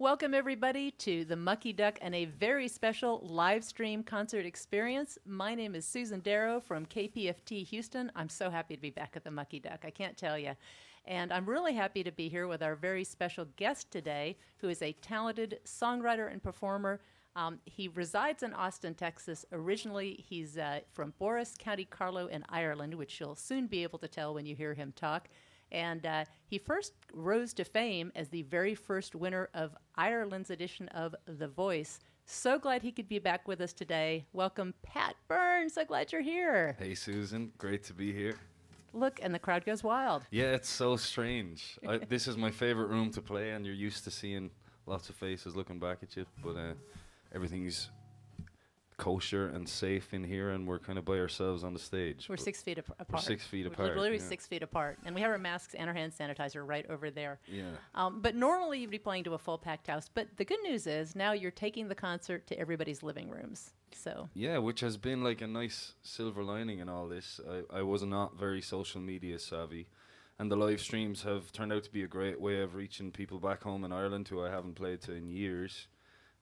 Welcome, everybody, to the Mucky Duck and a very special live stream concert experience. My name is Susan Darrow from KPFT Houston. I'm so happy to be back at the Mucky Duck. I can't tell you. And I'm really happy to be here with our very special guest today, who is a talented songwriter and performer. He resides in Austin, Texas. Originally, he's from Boris, County Carlow in Ireland, which you'll soon be able to tell when you hear him talk. And he first rose to fame as the very first winner of Ireland's edition of The Voice. So glad he could be back with us today. Welcome, Pat Byrne. So glad you're here. Hey, Susan. Great to be here. Look, and the crowd goes wild. Yeah, it's so strange. This is my favorite room to play, and you're used to seeing lots of faces looking back at you, but everything's kosher and safe in here, and we're kind of by ourselves on the stage. We're 6 feet apart. We're 6 feet apart. We're literally yeah. 6 feet apart. And we have our masks and our hand sanitizer right over there. Yeah. But normally you'd be playing to a full packed house. But the good news is now you're taking the concert to everybody's living rooms. So Yeah, which has been like a nice silver lining in all this. I was not very social media savvy, and the live streams have turned out to be a great way of reaching people back home in Ireland who I haven't played to in years.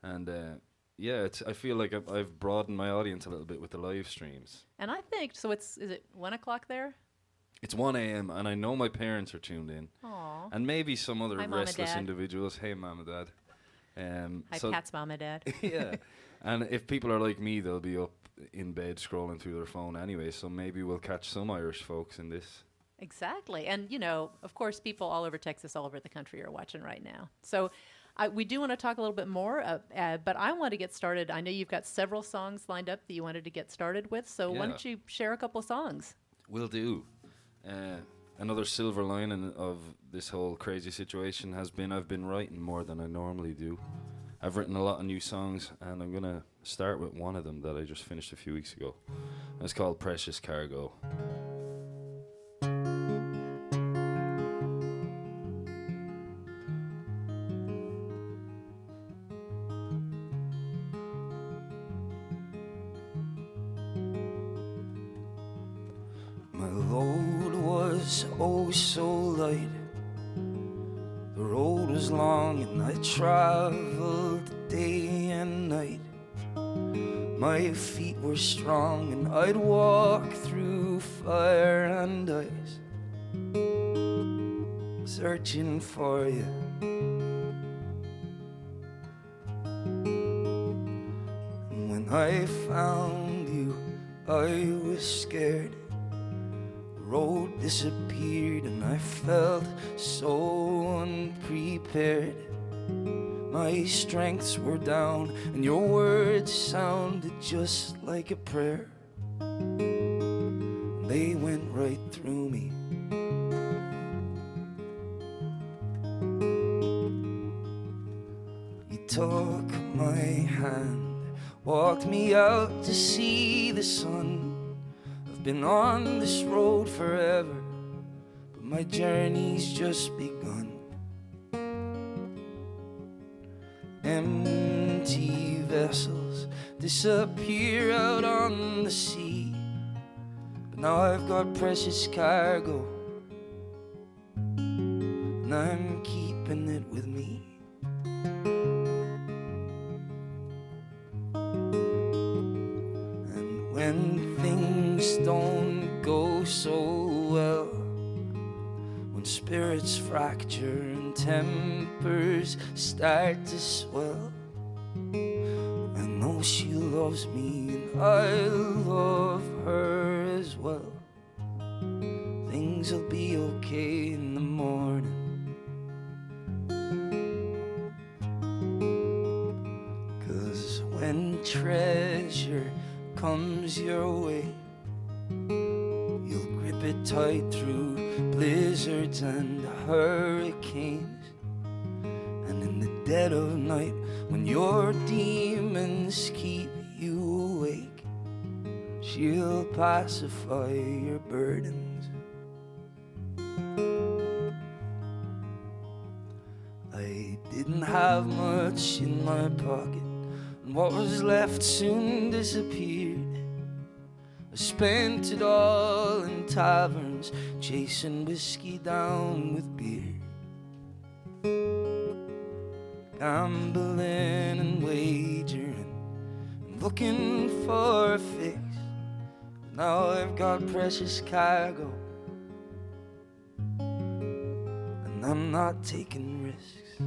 And yeah, I feel like I've broadened my audience a little bit with the live streams. And I think, so is it 1 o'clock there? It's 1 a.m. and I know my parents are tuned in. Aww. And maybe some other Hi, Mom and restless Dad. individuals. Hey, Mom and Dad. Hi, so Pat's mom and dad. yeah. And if people are like me, they'll be up in bed scrolling through their phone anyway. So maybe we'll catch some Irish folks in this. Exactly. And, you know, of course, people all over Texas, all over the country are watching right now. So we do want to talk a little bit more, but I want to get started. I know you've got several songs lined up that you wanted to get started with. So why Yeah. don't you share a couple songs? Will do. Another silver lining of this whole crazy situation has been I've been writing more than I normally do. I've written a lot of new songs, and I'm going to start with one of them that I just finished a few weeks ago. It's called Precious Cargo. My load was oh so light. The road was long and I traveled day and night. My feet were strong and I'd walk through fire and ice, searching for you. And when I found you, I was scared. The road disappeared and I felt so unprepared. My strengths were down and your words sounded just like a prayer. They went right through me. You took my hand, walked me out to see the sun. I've been on this road forever, but my journey's just begun. Empty vessels disappear out on the sea, but now I've got precious cargo, and I'm keeping it with me. And when things don't go so well, when spirits fracture and tempers start to swell, I know she loves me and I love her as well. Things will be okay in the morning. 'Cause when treasure comes your way, you'll grip it tight through blizzards and hurricanes. And in the dead of night, when your demons keep you awake, she'll pacify your burdens. I didn't have much in my pocket, and what was left soon disappeared. I spent it all in taverns, chasing whiskey down with beer. gambling and wagering, and looking for a fix. Now I've got precious cargo, and I'm not taking risks.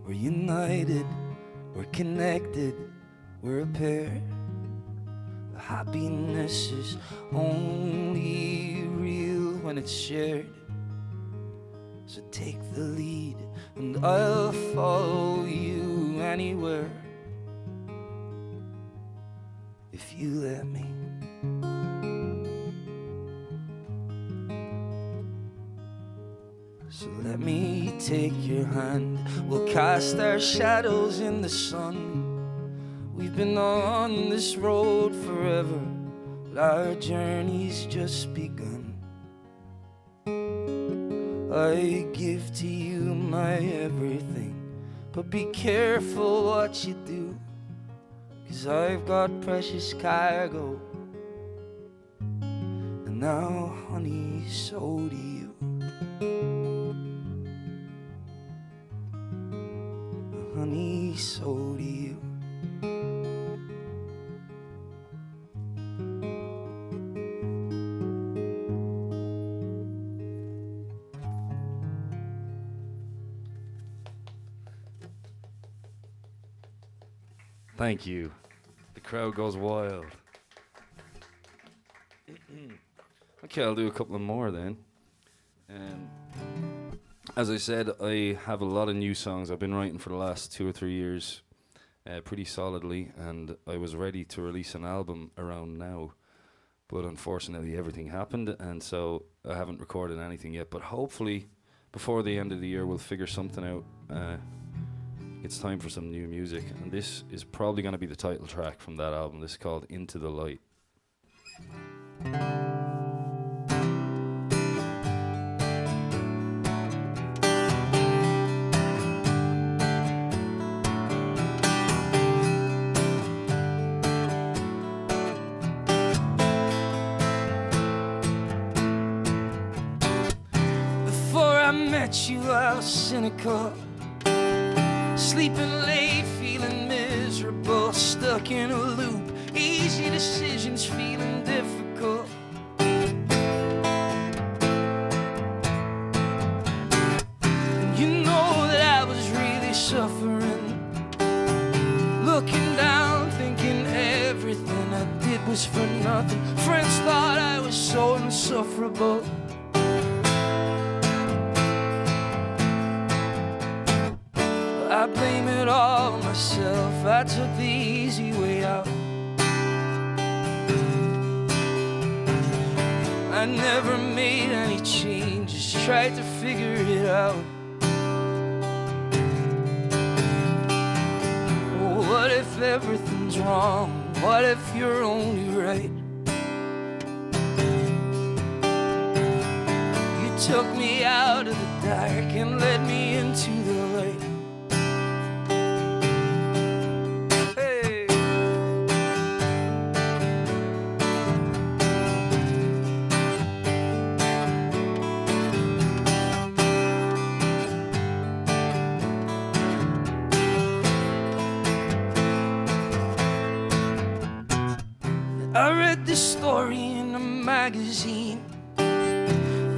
We're united, we're connected, we're a pair. The happiness is only real when it's shared. So take the lead and I'll follow you anywhere, if you let me. So let me take your hand, we'll cast our shadows in the sun. We've been on this road forever, but our journey's just begun. I give to you my everything, but be careful what you do, 'cause I've got precious cargo, and now honey, so do you. Honey, so do you. Thank you. The crowd goes wild. Okay, I'll do a couple of more then. As I said, I have a lot of new songs I've been writing for the last 2 or 3 years, pretty solidly, and I was ready to release an album around now, but unfortunately everything happened, and so I haven't recorded anything yet, but hopefully before the end of the year we'll figure something out. It's time for some new music, and this is probably going to be the title track from that album. This is called Into the Light. Before I met you, I was cynical, sleeping late, feeling miserable, stuck in a loop, easy decisions feeling difficult. And you know that I was really suffering, looking down, thinking everything I did was for nothing. Friends thought I was so insufferable. I blame it all on myself, I took the easy way out. I never made any changes, tried to figure it out. What if everything's wrong? What if you're only right? You took me out of the dark and led me into the light. I read this story in a magazine.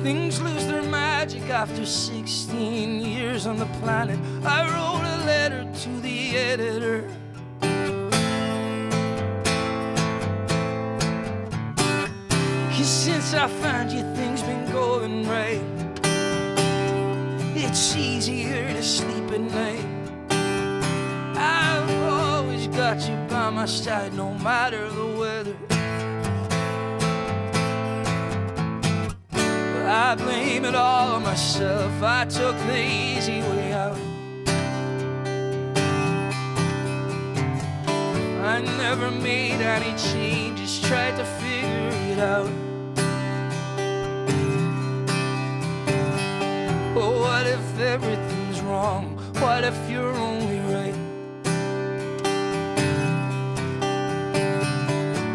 Things lose their magic after 16 years on the planet. I wrote a letter to the editor. Cause since I found you, things been going right. It's easier to sleep at night. I've always got you by my side, no matter the weather. I blame it all on myself, I took the easy way out. I never made any changes, tried to figure it out. Oh, what if everything's wrong? What if you're only right?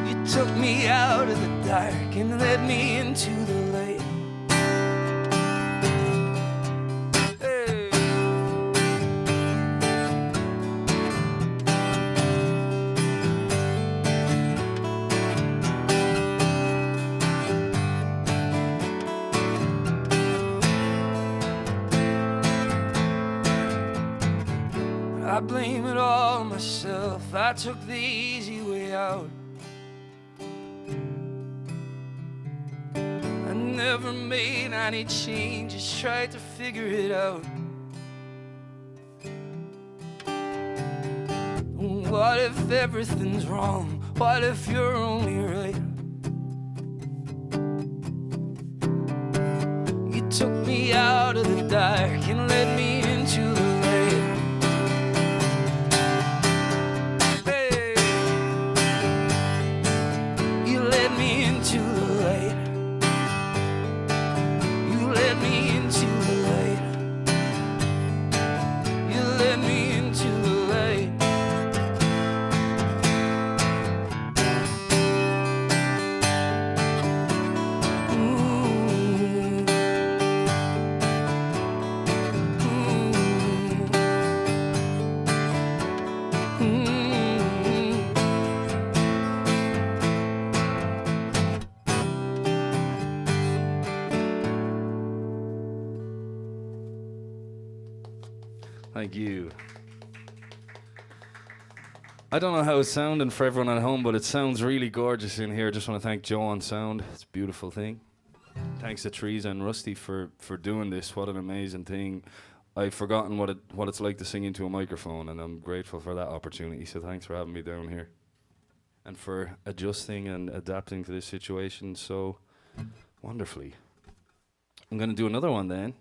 You took me out of the dark and led me into the light. I blame it all myself. I took the easy way out. I never made any changes, tried to figure it out. What if everything's wrong? What if you're only right? You took me out of the dark and led me into the light. Hey, you led me into the light. You led me into the light. You led me into the light. Thank you. I don't know how it's sounding for everyone at home, but it sounds really gorgeous in here. Just want to thank Joe on sound. It's a beautiful thing. Thanks to Teresa and Rusty for doing this. What an amazing thing. I've forgotten what it's like to sing into a microphone, and I'm grateful for that opportunity. So thanks for having me down here and for adjusting and adapting to this situation so wonderfully. I'm going to do another one then.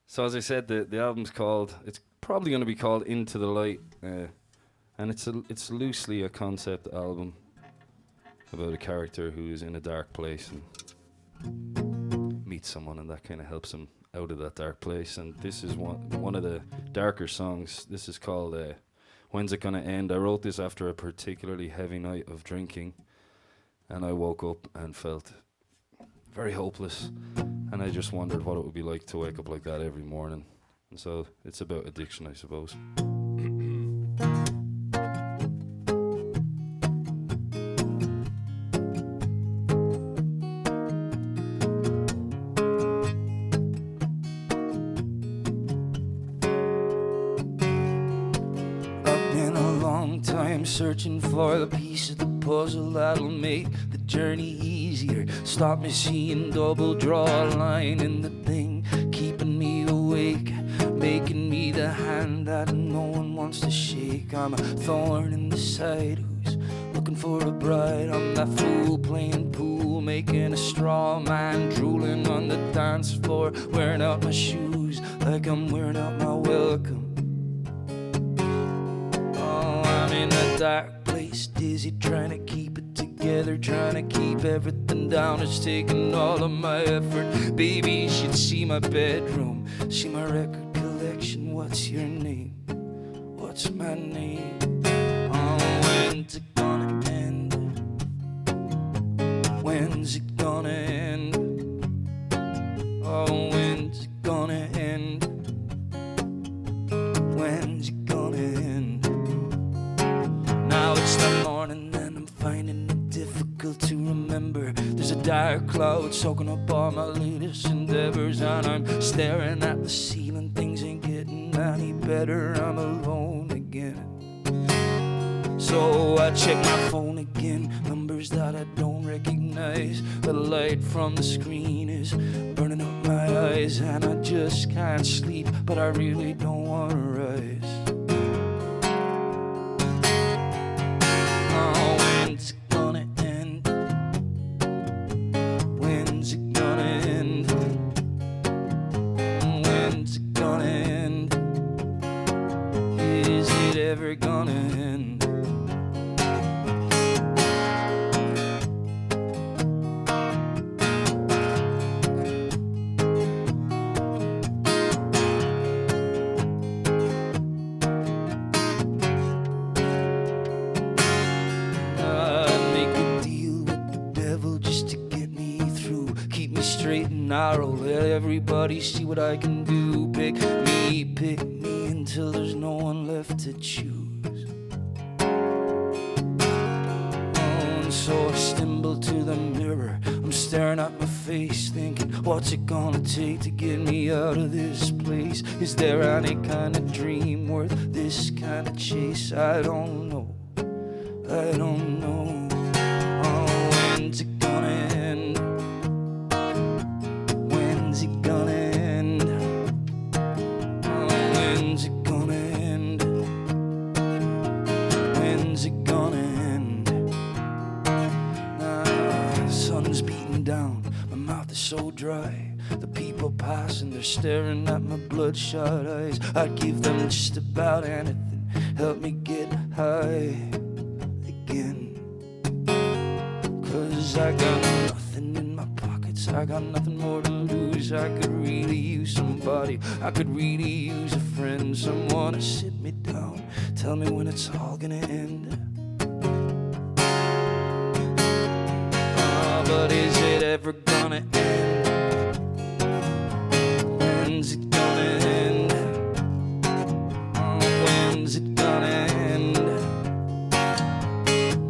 So as I said, the album's called, it's probably going to be called Into the Light, and it's loosely a concept album about a character who is in a dark place and meets someone, and that kind of helps him out of that dark place. And this is one of the darker songs. This is called When's It Gonna End? I wrote this after a particularly heavy night of drinking, and I woke up and felt very hopeless, and I just wondered what it would be like to wake up like that every morning. And so it's about addiction, I suppose. Searching for the piece of the puzzle that'll make the journey easier. Stop me seeing double, draw a line in the thing keeping me awake, making me the hand that no one wants to shake. I'm a thorn in the side who's looking for a bride. I'm that fool playing pool, making a straw man, drooling on the dance floor, wearing out my shoes like I'm wearing out my welcome. In a dark place, dizzy, trying to keep it together, trying to keep everything down. It's taking all of my effort. Baby, you should see my bedroom, see my record collection. What's your name? What's my name? Oh, when's it gonna end? When's it gonna end? Oh, when's it gonna end? When's it gonna end? Now it's the morning and I'm finding it difficult to remember. There's a dark cloud soaking up all my latest endeavors, and I'm staring at the ceiling. Things ain't getting any better. I'm alone again. So I check my phone again, numbers that I don't recognize. The light from the screen is burning up my eyes, and I just can't sleep, but I really don't want to rise. When's it gonna end? When's it gonna end? When's it gonna end? Is it ever gonna end? Narrow, let everybody see what I can do. Pick me until there's no one left to choose. So I stumble to the mirror. I'm staring at my face, thinking, what's it gonna take to get me out of this place? Is there any kind of dream worth this kind of chase? I don't know. I don't know. Oh, when's it gonna end? When's it gonna end? Oh, when's it gonna end? When's it gonna end? The sun's beating down, my mouth is so dry. The people passing, they're staring at my bloodshot eyes. I'd give them just about anything, help me get high again. 'Cause I got nothing in my pockets, I got nothing more to lose. I could really use somebody, I could really use a friend. Someone to sit me down, tell me when it's all gonna end. But is it ever gonna end? When's it gonna end? Oh, when's it gonna end?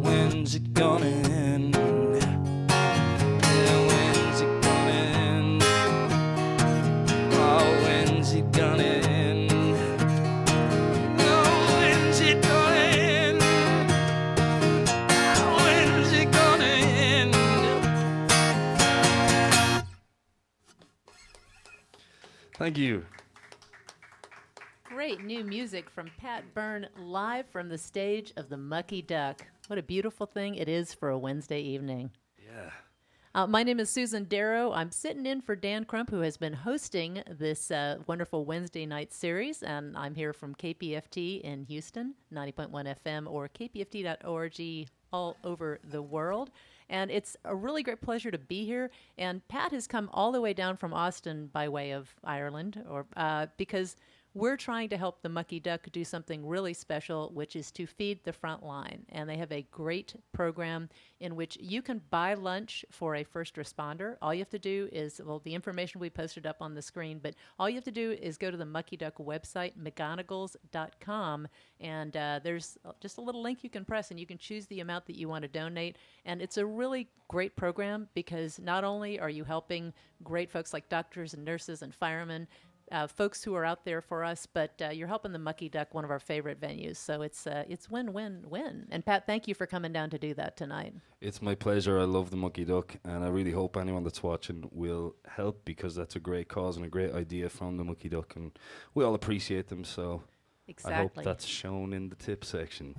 When's it gonna end? Yeah, when's it gonna end? Oh, when's it gonna end? Oh, when's it gonna end? Oh, when's it gonna end? Thank you. Great new music from Pat Byrne, live from the stage of the Mucky Duck. What a beautiful thing it is for a Wednesday evening. Yeah. My name is Susan Darrow. I'm sitting in for Dan Crump, who has been hosting this wonderful Wednesday night series, and I'm here from KPFT in Houston, 90.1 FM, or kpft.org all over the world. And it's a really great pleasure to be here. And Pat has come all the way down from Austin by way of Ireland, or because we're trying to help the Mucky Duck do something really special, which is to feed the front line. And they have a great program in which you can buy lunch for a first responder. All you have to do is, well, the information we posted up on the screen, but all you have to do is go to the Mucky Duck website, McGonagals.com, and there's just a little link you can press, and you can choose the amount that you want to donate. And it's a really great program because not only are you helping great folks like doctors and nurses and firemen, folks who are out there for us, but you're helping the Mucky Duck, one of our favorite venues. So it's win-win-win. And Pat, thank you for coming down to do that tonight. It's my pleasure. I love the Mucky Duck, and I really hope anyone that's watching will help, because that's a great cause and a great idea from the Mucky Duck, and we all appreciate them. So Exactly. I hope that's shown in the tip section.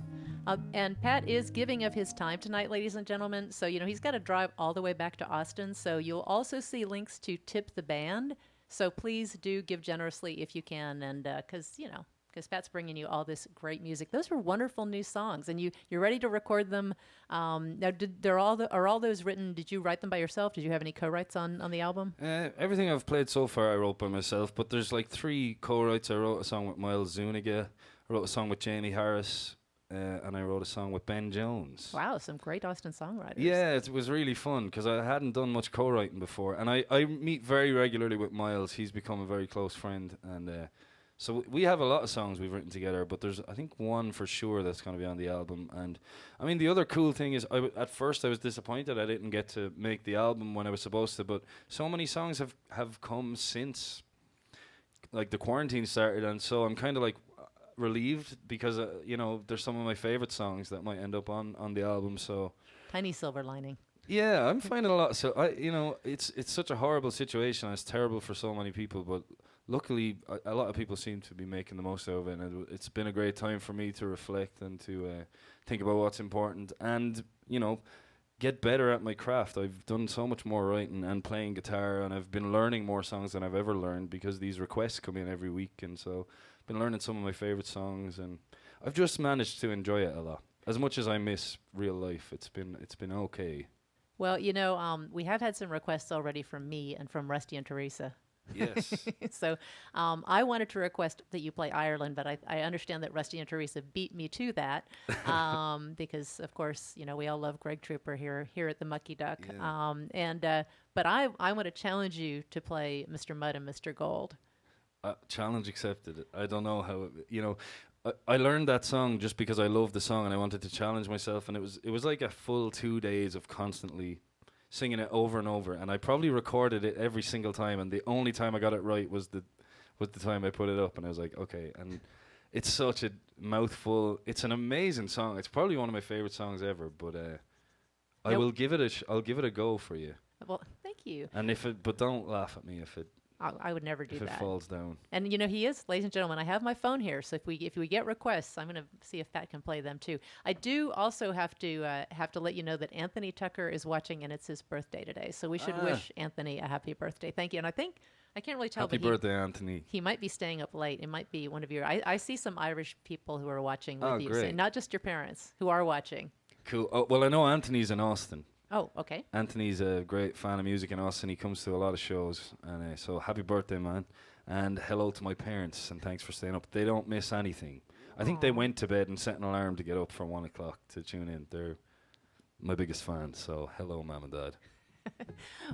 And Pat is giving of his time tonight, ladies and gentlemen. So, he's got to drive all the way back to Austin. So you'll also see links to tip the band. So please do give generously if you can, and because Pat's bringing you all this great music. Those were wonderful new songs, and you're ready to record them. Now, are all those written? Did you write them by yourself? Did you have any co-writes on the album? Everything I've played so far I wrote by myself, but there's like 3 co-writes. I wrote a song with Miles Zuniga, I wrote a song with Jamie Harris, and I wrote a song with Ben Jones. Wow, some great Austin songwriters. Yeah, it was really fun because I hadn't done much co-writing before, and I meet very regularly with Miles. He's become a very close friend, and so we have a lot of songs we've written together, but there's, I think, one for sure that's going to be on the album. And I mean, the other cool thing is, at first I was disappointed I didn't get to make the album when I was supposed to, but so many songs have come since, like, the quarantine started, and so I'm kind of like relieved because there's some of my favorite songs that might end up on the album. So Tiny silver lining. yeah, I'm finding a lot. So it's such a horrible situation. It's terrible for so many people, but luckily a lot of people seem to be making the most out of it, and it's been a great time for me to reflect and to think about what's important and get better at my craft. I've done so much more writing and playing guitar, and I've been learning more songs than I've ever learned because these requests come in every week, and so been learning some of my favorite songs, and I've just managed to enjoy it a lot. As much as I miss real life, it's been okay. Well, we have had some requests already from me and from Rusty and Teresa. Yes. So I wanted to request that you play Ireland, but I understand that Rusty and Teresa beat me to that because, of course, we all love Greg Trooper here at the Mucky Duck. Yeah. But I want to challenge you to play Mr. Mud and Mr. Gold. Challenge accepted. I don't know how, I learned that song just because I loved the song and I wanted to challenge myself, and it was like a full 2 days of constantly singing it over and over, and I probably recorded it every single time, and the only time I got it right was the time I put it up, and I was like, okay. And it's such a mouthful. It's an amazing song. It's probably one of my favorite songs ever, but I will give it I'll give it a go for you. Well, thank you. And but don't laugh at me if I would never do it that. falls down. And he is, ladies and gentlemen, I have my phone here, so if we get requests, I'm going to see if Pat can play them too. I do also have to let you know that Anthony Tucker is watching, and it's his birthday today, so we should wish Anthony a happy birthday. Thank you. And I think I can't really tell. Happy but birthday, Anthony. He might be staying up late. It might be one of your. I see some Irish people who are watching with you, great. not just your parents who are watching. Cool. Oh, well, I know Anthony's in Austin. Oh, okay. Anthony's a great fan of music in Austin. He comes to a lot of shows, and so happy birthday, man! And hello to my parents, and thanks for staying up. They don't miss anything. I think they went to bed and set an alarm to get up for 1 o'clock to tune in. They're my biggest fans. So hello, Mom and Dad.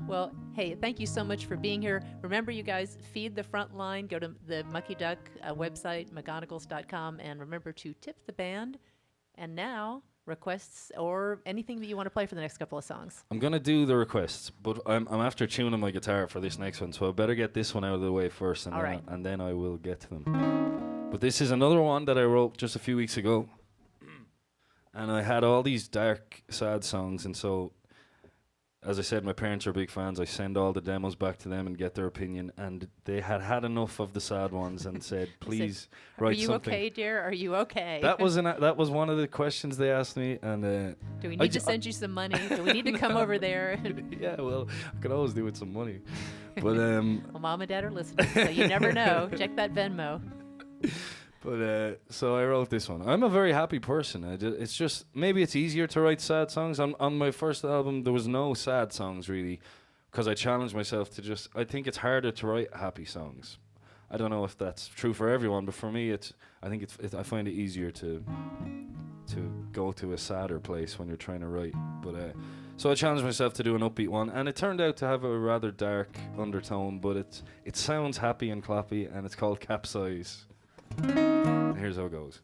Well, hey, thank you so much for being here. Remember, you guys, feed the front line. Go to the Mucky Duck website, McGonagals.com, and remember to tip the band. And now, requests or anything that you want to play for the next couple of songs. I'm gonna do the requests, but I'm after tuning my guitar for this next one, so I better get this one out of the way first, and and then I will get to them. But this is another one that I wrote just a few weeks ago, and I had all these dark, sad songs, and so, as I said, my parents are big fans. I send all the demos back to them and get their opinion, and they had enough of the sad ones and said, "Please write something." Are you okay, dear? Are you okay? That was one of the questions they asked me, and do we need to send you some money? Do we need to come over there? Yeah, well, I could always do with some money, but well, Mom and Dad are listening, so you never know. Check that Venmo. But so I wrote this one. I'm a very happy person. It's just maybe it's easier to write sad songs. On my first album, there was no sad songs really, because I challenged myself to just. I think it's harder to write happy songs. I don't know if that's true for everyone, but for me, I find it easier to go to a sadder place when you're trying to write. But so I challenged myself to do an upbeat one, and it turned out to have a rather dark undertone, but it sounds happy and clappy, and it's called Capsize. Here's how it goes.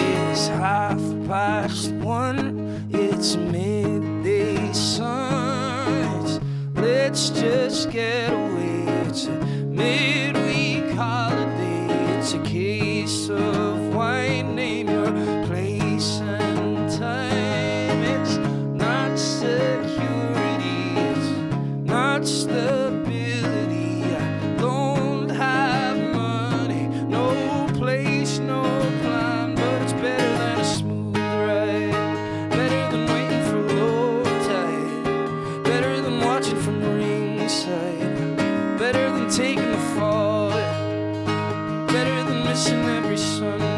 It's 1:30. It's midday sun. Let's just get away. It's a midweek holiday. It's a case of wine. Name your place and time. It's not security. It's not stability. I don't have money. No place, no plan. But it's better than a smooth ride. Better than waiting for low tide. Better than watching from ringside. Better than taking the fall. Better than missing every Sunday.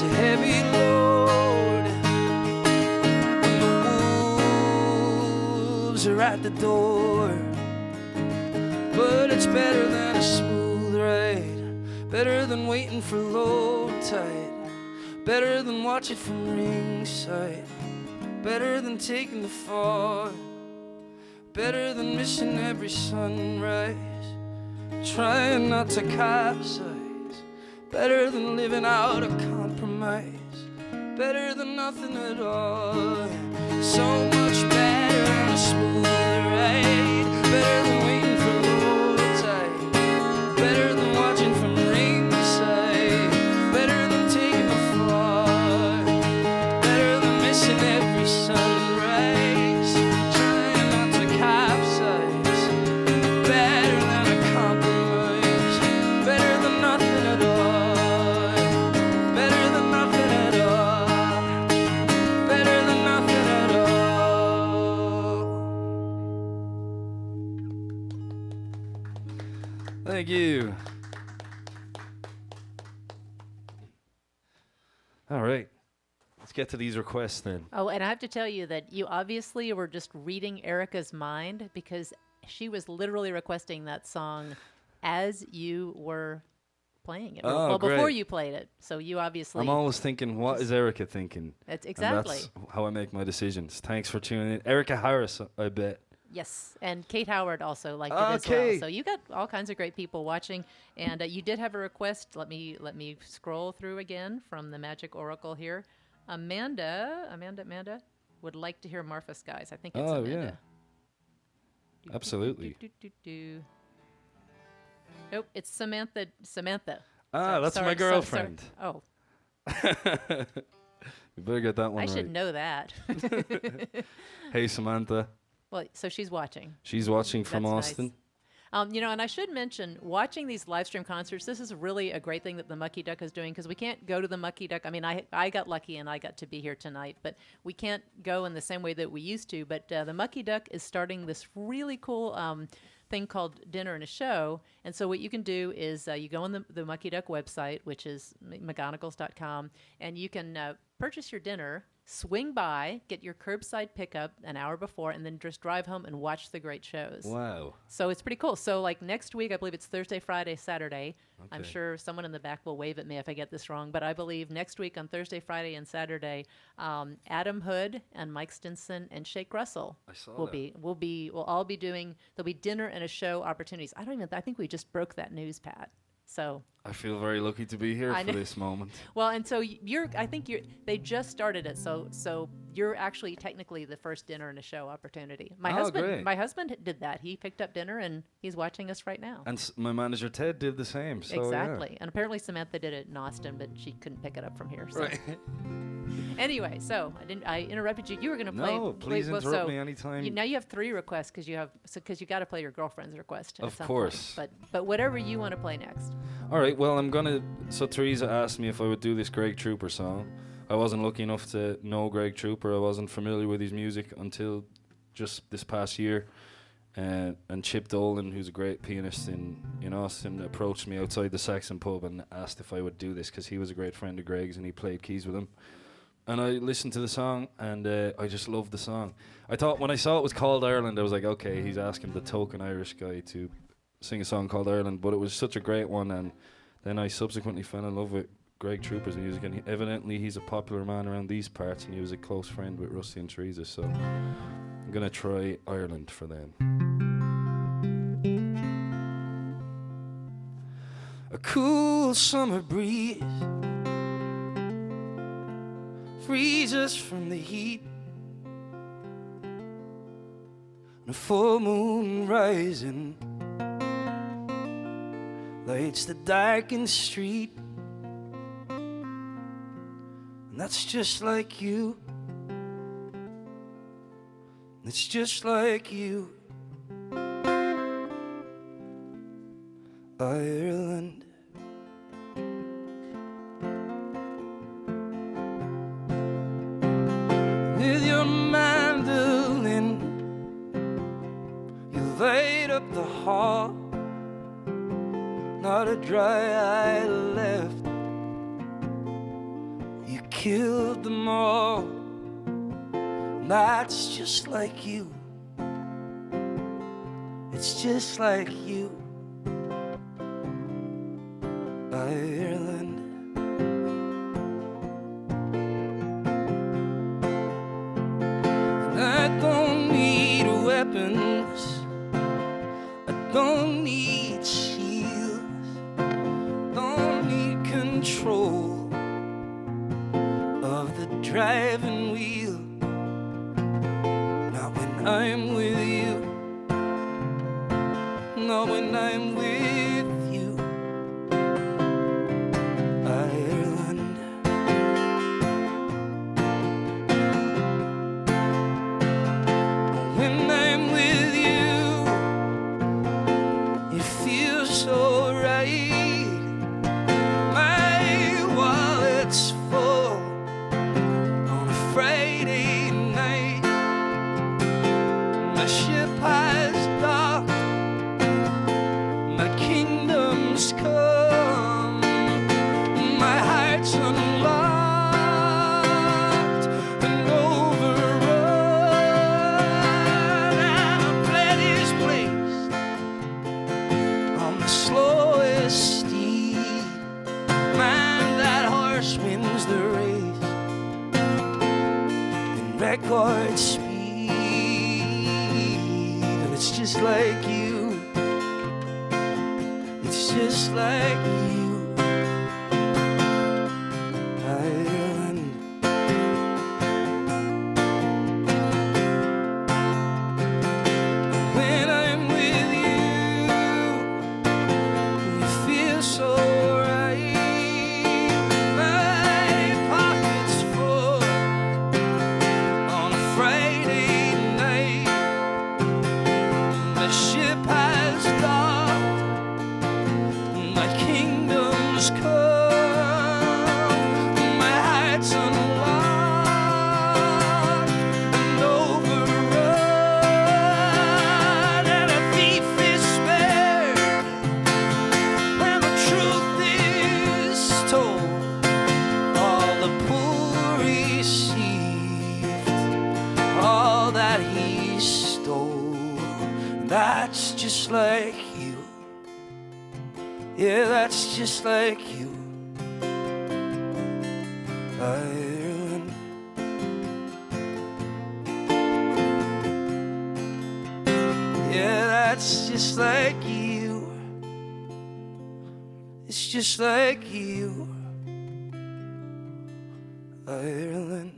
a heavy load. The wolves are at the door, but it's better than a smooth ride, better than waiting for low tide, better than watching from ringside, better than taking the fall, better than missing every sunrise, trying not to capsize, better than living out a compromise, better than nothing at all. So much better than a smooth ride, better than waiting for low tide, better than watching from ringside, better than taking the fall, better than missing every sunrise, trying not to capsize, better than a compromise, better than nothing at all, better than nothing at all, better than nothing at all. Thank you. All right. Let's get to these requests then. Oh, and I have to tell you that you obviously were just reading Erica's mind, because she was literally requesting that song as you were playing it. Oh, Well, before great. you played it. So you obviously. I'm always thinking, what is Erica thinking? That's And exactly. that's how I make my decisions. Thanks for tuning in. Erica Harris, I bet. Yes, and Kate Howard also liked it as Okay. well. So you got all kinds of great people watching, and you did have a request. Let me scroll through again from the Magic Oracle here. Amanda would like to hear Marfa Skies. I think it's Oh, Amanda. yeah. Absolutely. Nope, it's Samantha. Ah, that's my girlfriend. Oh, We better get that one I right. should know that. Hey, Samantha. Well, so she's watching. She's watching from That's nice. Austin. And I should mention, watching these live stream concerts, this is really a great thing that the Mucky Duck is doing, because we can't go to the Mucky Duck. I mean, I got lucky and I got to be here tonight, but we can't go in the same way that we used to. But the Mucky Duck is starting this really cool thing called Dinner and a Show. And so what you can do is you go on the Mucky Duck website, which is McGonagals.com, and you can purchase your dinner, swing by, get your curbside pickup an hour before, and then just drive home and watch the great shows. Wow. So it's pretty cool. So like next week, I believe it's Thursday, Friday, Saturday. I'm Okay. sure someone in the back will wave at me if I get this wrong, but I believe next week on Thursday, Friday, and Saturday, Adam Hood and Mike Stinson and Shake Russell I saw will that. will all be doing. There'll be dinner and a show opportunities. I think we just broke that news, Pat. So I feel very lucky to be here I for know. this moment. well, and so they just started it. So you're actually technically the first dinner and a show opportunity. My Oh, great. husband did that. He picked up dinner and he's watching us right now. And my manager Ted did the same. So Exactly. And apparently Samantha did it in Austin, but she couldn't pick it up from here. Yeah. So. Right. Anyway, so I interrupted you. You were going to play. No, please well, interrupt so me anytime. now you have 3 requests because you got to play your girlfriend's request. at Of some course. point. But whatever you want to play next. All right, well, so Teresa asked me if I would do this Greg Trooper song. I wasn't lucky enough to know Greg Trooper. I wasn't familiar with his music until just this past year. And Chip Dolan, who's a great pianist in Austin, approached me outside the Saxon pub and asked if I would do this because he was a great friend of Greg's and he played keys with him. And I listened to the song and I just loved the song. I thought when I saw it was called Ireland, I was like, okay, he's asking the token Irish guy to sing a song called Ireland, but it was such a great one. And then I subsequently fell in love with Greg Trooper's music, and evidently he's a popular man around these parts, and he was a close friend with Rusty and Teresa, so I'm gonna try Ireland for them. A cool summer breeze freezes from the heat, and a full moon rising lights the darkened street. And that's just like you. It's just like you. Ireland. With your mandolin, you light up the hall. Not a dry eye left killed them all. That's just like you. It's just like you, Ireland. And I don't need weapons, I don't need shields, don't need control of the driving wheel. Not when I'm with you, not when I'm with you, Ireland. When I'm with you, you feel so right. My wallet's full on a Friday night. My ship has docked, my kingdom's come, my heart's unlocked and overrun, and a bread is placed on the slowest steed. Man, that horse wins the race in record speed, and it's just like you. It's just like you, Ireland. When I'm with you, you feel so right. My pocket's full on a Friday night. My ship has docked, my kingdom's come, my heart's unlocked and overrun, and a thief is spared when the truth is told. All the poor received all that he stole. That's just like you. Yeah, that's just like you, Ireland. Yeah, that's just like you. It's just like you, Ireland.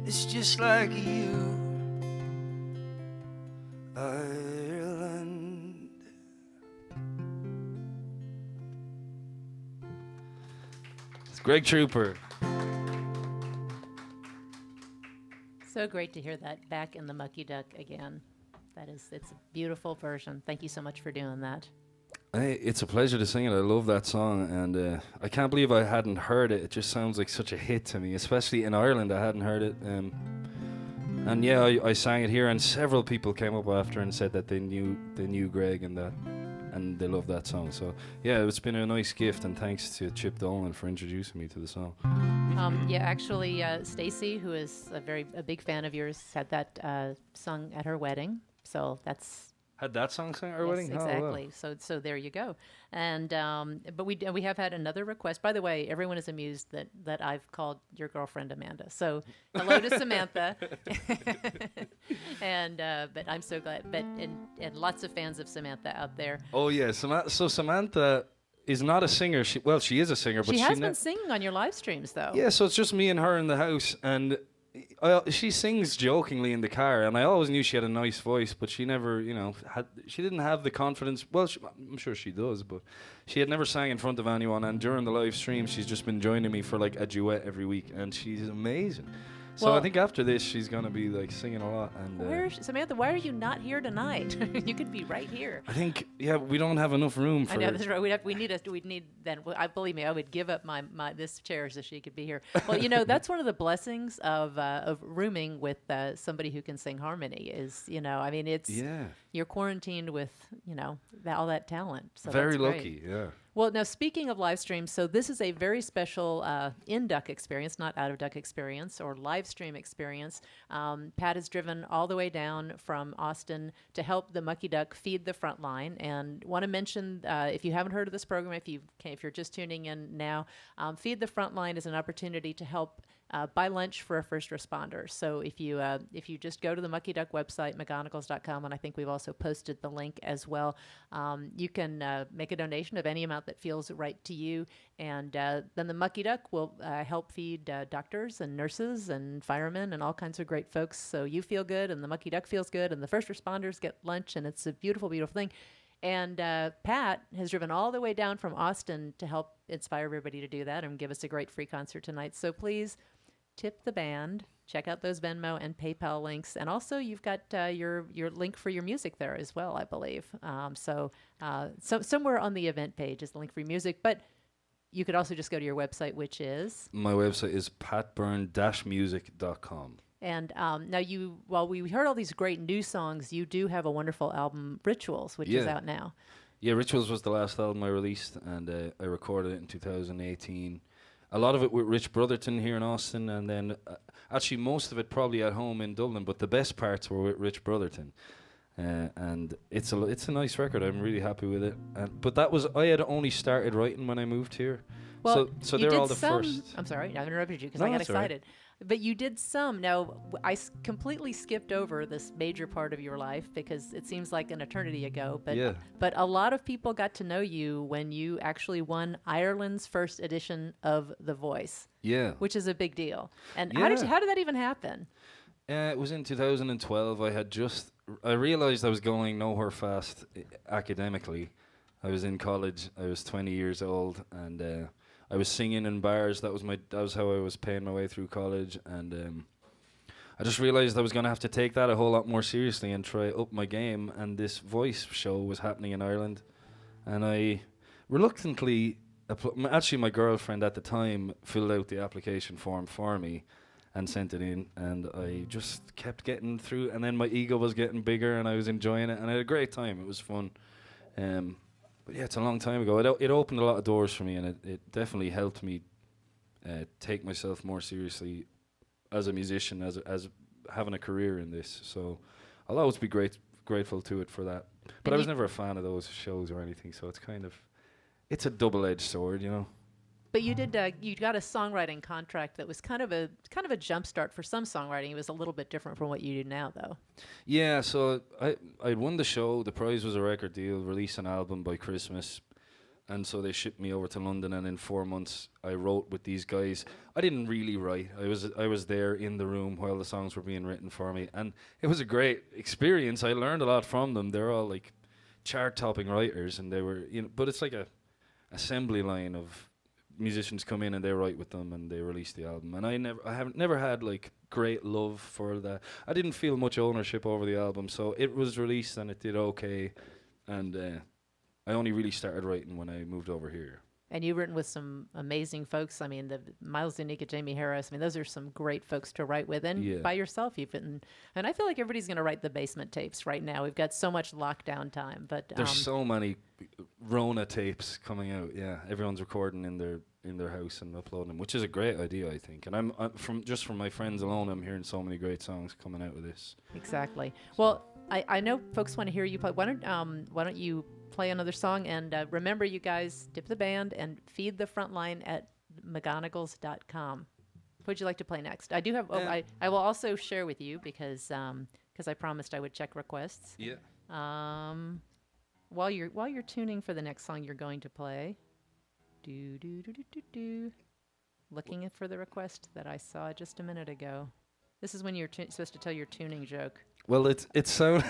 It's just like you, Ireland. It's Greg Trooper. So great to hear that back in the Mucky Duck again. It's a beautiful version. Thank you so much for doing that. Hey, it's a pleasure to sing it. I love that song, and I can't believe I hadn't heard it. It just sounds like such a hit to me, especially in Ireland. I hadn't heard it, and yeah, I sang it here, and several people came up after and said that they knew Greg and they love that song. So yeah, it's been a nice gift, and thanks to Chip Dolan for introducing me to the song. Yeah, actually, Stacy, who is a big fan of yours, had that sung at her wedding. So that's. Had that song sung at our Yes, wedding? exactly. Oh, wow. So there you go. And but we have had another request. By the way, everyone is amused that I've called your girlfriend Amanda. So hello to Samantha. And but I'm so glad. But and lots of fans of Samantha out there. Oh yeah, so Samantha is not a singer. She is a singer, but She has been singing on your live streams though. Yeah, so it's just me and her in the house, and She sings jokingly in the car, and I always knew she had a nice voice, but she never, she didn't have the confidence. Well, I'm sure she does, but she had never sang in front of anyone. And during the live stream, she's just been joining me for like a duet every week, and she's amazing. So Well, I think after this, she's gonna be like singing a lot. And Samantha, why are you not here tonight? You could be right here. I think, we don't have enough room for. I know that's right. We'd need then. I believe me, I would give up my this chair so she could be here. Well, that's one of the blessings of rooming with somebody who can sing harmony. Is it's you're quarantined with all that talent. So Very that's great. lucky, yeah. Well, now speaking of live streams, so this is a very special in-duck experience, not out-of-duck experience or live stream experience. Pat has driven all the way down from Austin to help the Mucky Duck feed the front line. And want to mention, if you haven't heard of this program, if you're just tuning in now, Feed the Frontline is an opportunity to help buy lunch for a first responder. So if you just go to the Mucky Duck website, McGonagals.com, and I think we've also posted the link as well, you can make a donation of any amount that feels right to you, and then the Mucky Duck will help feed doctors and nurses and firemen and all kinds of great folks. So you feel good, and the Mucky Duck feels good, and the first responders get lunch, and it's a beautiful, beautiful thing. And Pat has driven all the way down from Austin to help inspire everybody to do that and give us a great free concert tonight. So please tip the band. Check out those Venmo and PayPal links, and also you've got your link for your music there as well, I believe. So somewhere on the event page is the link for your music, but you could also just go to your website, which is My website is patbyrne-music.com. And now while we heard all these great new songs, you do have a wonderful album, Rituals, which is out now. Yeah, Rituals was the last album I released, and I recorded it in 2018. A lot of it with Rich Brotherton here in Austin, and then actually most of it probably at home in Dublin, but the best parts were with Rich Brotherton. And it's a nice record. I'm really happy with it. But I had only started writing when I moved here. Well, so you they're did all the first. I'm sorry, I interrupted you because No, I got that's all right. excited. But you did some. Now, I completely skipped over this major part of your life because it seems like an eternity ago. But a lot of people got to know you when you actually won Ireland's first edition of The Voice. Yeah. Which is a big deal. And Yeah. how did that even happen? It was in 2012. I realized I was going nowhere fast academically. I was in college. I was 20 years old, and I was singing in bars. That was how I was paying my way through college, and I just realized I was going to have to take that a whole lot more seriously and try up my game. And this voice show was happening in Ireland, and I reluctantly, actually my girlfriend at the time filled out the application form for me and sent it in, and I just kept getting through, and then my ego was getting bigger, and I was enjoying it, and I had a great time. It was fun. But yeah, it's a long time ago. It opened a lot of doors for me, and it definitely helped me take myself more seriously as a musician, as having a career in this. So I'll always be grateful to it for that. But I was never a fan of those shows or anything, so it's a double-edged sword, you know. But you did. You got a songwriting contract that was kind of a jump start for some songwriting. It was a little bit different from what you do now, though. Yeah, so I'd won the show. The prize was a record deal, release an album by Christmas, and so they shipped me over to London. And in 4 months, I wrote with these guys. I didn't really write. I was there in the room while the songs were being written for me, and it was a great experience. I learned a lot from them. They're all like chart-topping writers, and they were, but it's like a assembly line of musicians come in and they write with them and they release the album. And I haven't never had like great love for that. I didn't feel much ownership over the album, so it was released and it did okay. And I only really started writing when I moved over here. And you've written with some amazing folks. I mean, the Miles Danica, Jamie Harris. I mean, those are some great folks to write with. And by yourself, you've written. And I feel like everybody's going to write the basement tapes right now. We've got so much lockdown time. But there's so many Rona tapes coming out. Yeah, everyone's recording in their house and uploading them, which is a great idea, I think. And I'm from my friends alone, I'm hearing so many great songs coming out of this. Exactly. Well, I know folks want to hear you play. Why don't you play another song? And remember, you guys, tip the band and feed the front line at McGonagals.com. What would you like to play next? I do have. I will also share with you because I promised I would check requests. Yeah. While you're tuning for the next song you're going to play, looking for the request that I saw just a minute ago. This is when you're supposed to tell your tuning joke. Well, it sounds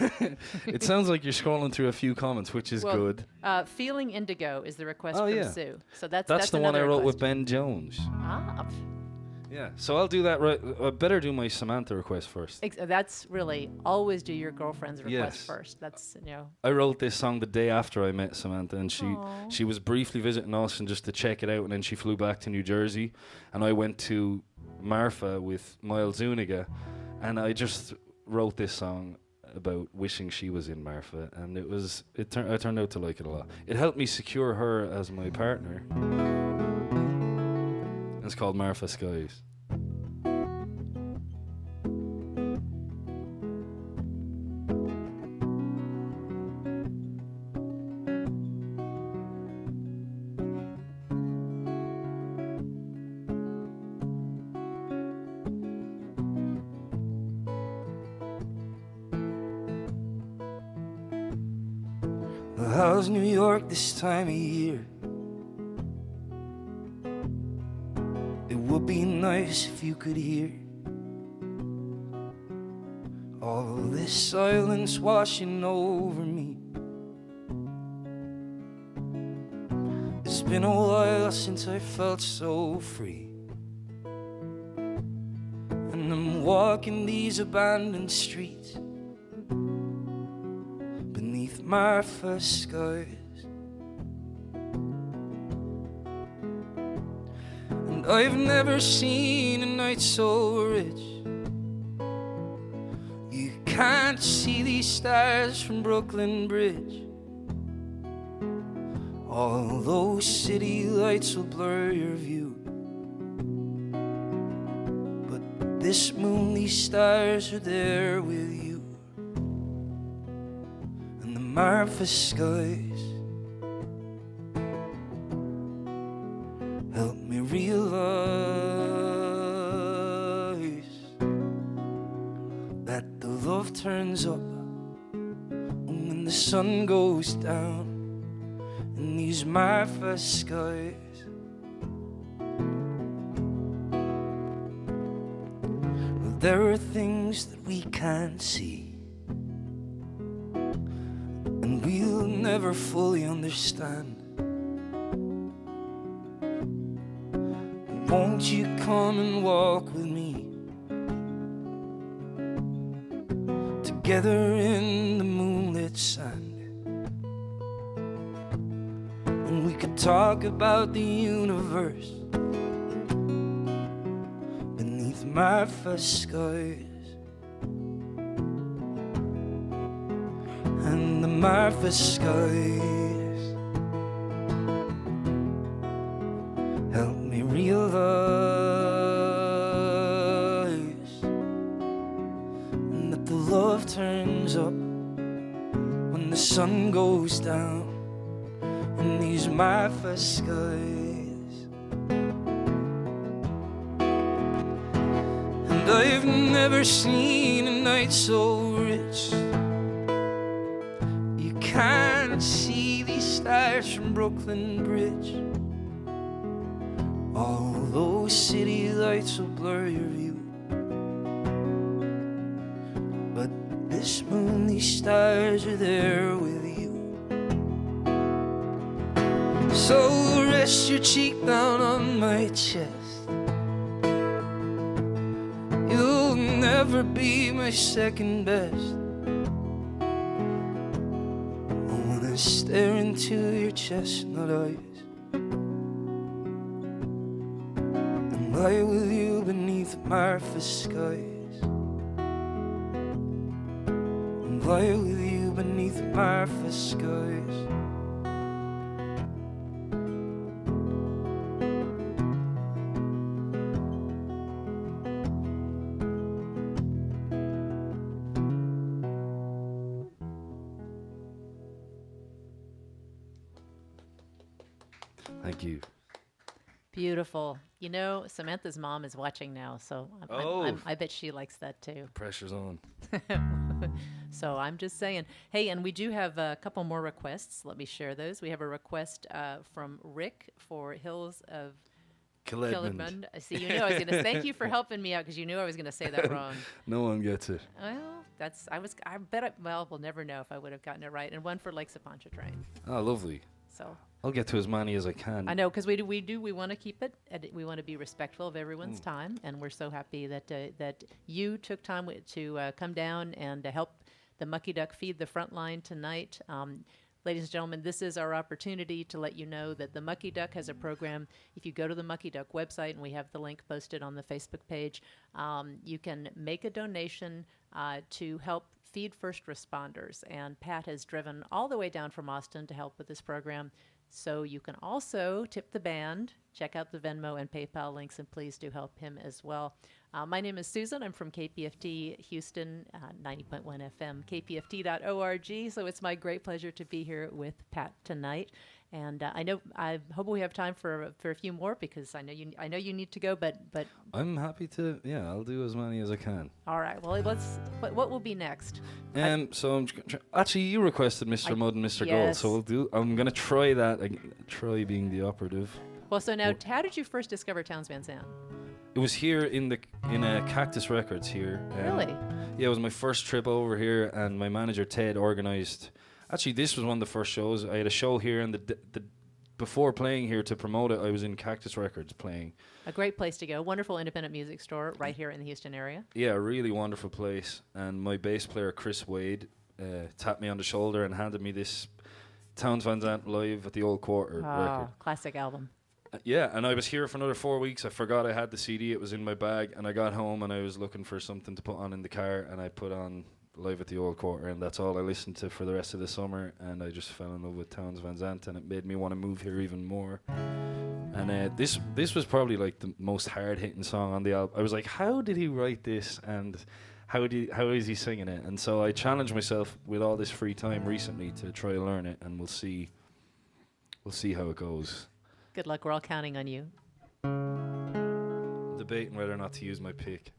it sounds like you're scrolling through a few comments, which is good. Feeling Indigo is the request Oh, from yeah. Sue. So that's That's the one I another wrote with request. Ben Jones. Ah, Yeah, so I'll do that right. I better do my Samantha request first. that's really always do your girlfriend's request Yes. first. That's I wrote this song the day after I met Samantha, and Aw. she was briefly visiting Austin just to check it out, and then she flew back to New Jersey, and I went to Marfa with Miles Zuniga, and I just wrote this song about wishing she was in Marfa, and I turned out to like it a lot. It helped me secure her as my partner. It's called Marfa Skies. How's New York this time of year? It would be nice if you could hear all this silence washing over me. It's been a while since I felt so free, and I'm walking these abandoned streets beneath my first skies. And I've never seen a night so rich. You can't see these stars from Brooklyn Bridge. All those city lights will blur your view, but this moon, these stars are there with you. And the Marfa skies help me realize that the love turns up when the sun goes down in these Marfa skies. Well, there are things that we can't see, and we'll never fully understand. Won't you come and walk with me, together in the moonlit sand? And we could talk about the universe beneath Marfa skies. And the Marfa skies help me realize that the love turns up when the sun goes down in these Marfa skies. And I've never seen a night so rich. You can't see these stars from Brooklyn Bridge. All those city lights will blur your view, but this moon, these stars are there with you. So rest your cheek down on my chest. You'll never be my second best. I wanna stare into your chestnut eyes and lie with you beneath Marfa skies, and lie with you beneath Marfa skies. Thank you. Beautiful. You know, Samantha's mom is watching now, so I bet she likes that too. Pressure's on. So I'm just saying. Hey, and we do have a couple more requests. Let me share those. We have a request from Rick for Hills of Killedmond. See, you know I was going to thank you for helping me out because you knew I was going to say that wrong. No one gets it. Well, we'll never know if I would have gotten it right. And one for Lakes of Pontchartrain. Oh, lovely. So I'll get to as many as I can. I know, because we want to keep it, and we want to be respectful of everyone's time, and we're so happy that you took time to come down and help the Mucky Duck feed the front line tonight. Ladies and gentlemen, this is our opportunity to let you know that the Mucky Duck has a program. If you go to the Mucky Duck website, and we have the link posted on the Facebook page, you can make a donation to help feed first responders. And Pat has driven all the way down from Austin to help with this program. So you can also tip the band, check out the Venmo and PayPal links, and please do help him as well. My name is Susan. I'm from KPFT Houston, 90.1 FM, kpft.org. So it's my great pleasure to be here with Pat tonight. And I hope we have time for a few more, because I know you need to go, but I'm happy to. Yeah, I'll do as many as I can. all right. Well, what will be next? So actually, you requested Mr. Mudd and Mr. Gold, Yes. so I'm gonna try that. Try being the operative. Well, so now, how did you first discover Towns Van Zandt? It was here in Cactus Records here. Really? Yeah, it was my first trip over here, and my manager Ted organised. Actually, this was one of the first shows. I had a show here, and the before playing here to promote it, I was in Cactus Records playing. A great place to go. Wonderful independent music store right here in the Houston area. Yeah, a really wonderful place. And my bass player Chris Wade tapped me on the shoulder and handed me this Towns Van Zandt Live at the Old Quarter record. Classic album. Yeah, and I was here for another 4 weeks. I forgot I had the CD. It was in my bag, and I got home and I was looking for something to put on in the car, and I put on Live at the Old Quarter, and that's all I listened to for the rest of the summer. And I just fell in love with Towns Van Zandt, and it made me want to move here even more. And this was probably like the most hard hitting song on the album. I was like, how did he write this, and how is he singing it? And so I challenged myself with all this free time recently to try to learn it, and we'll see how it goes. Good luck. We're all counting on you. Debating whether or not to use my pick.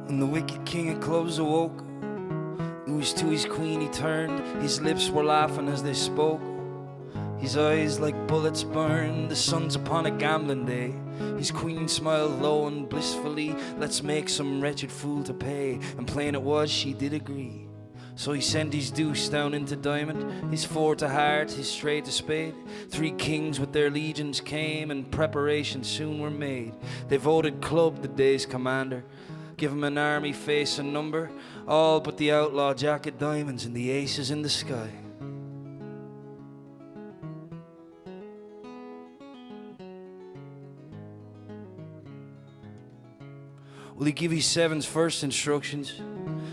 When the wicked king of clubs awoke, news to his queen he turned. His lips were laughing as they spoke, his eyes like bullets burned. The sun's upon a gambling day. His queen smiled low and blissfully. Let's make some wretched fool to pay. And plain it was, she did agree. So he sent his deuce down into diamond, his four to heart, his straight to spade. 3 kings with their legions came, and preparations soon were made. They voted Club the day's commander, give him an army, face and number, all but the outlaw jack of diamonds and the aces in the sky. Will he give his sevens first instructions?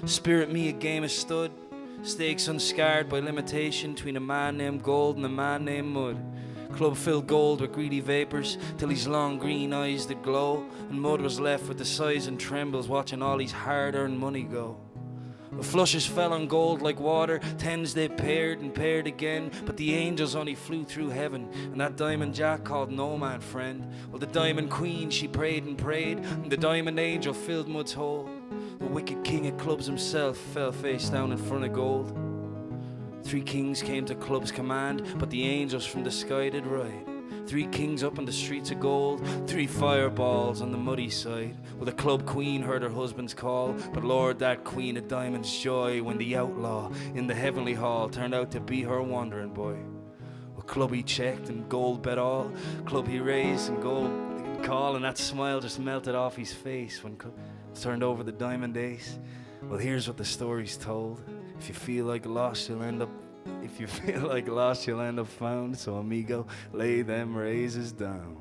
Spirit me a game of stud, stakes unscarred by limitation between a man named Gold and a man named Mud. Club filled Gold with greedy vapours till his long green eyes did glow, and Mud was left with the sighs and trembles watching all his hard-earned money go. The flushes fell on Gold like water, tens they paired and paired again, but the angels only flew through heaven, and that diamond jack called no man friend. Well, the diamond queen, she prayed and prayed, and the diamond angel filled Mud's hole. The wicked king of clubs himself fell face down in front of Gold. 3 kings came to Club's command, but the angels from the sky did ride. 3 kings up on the streets of Gold, 3 fireballs on the muddy side. Well, the club queen heard her husband's call, but Lord, that queen of diamonds' joy when the outlaw in the heavenly hall turned out to be her wandering boy. Well, Club he checked and Gold bet all. Club he raised and Gold call, and that smile just melted off his face when Club turned over the diamond ace. Well, here's what the story's told. If you feel like lost, you'll end up. If you feel like lost, you'll end up found. So, amigo, lay them razors down.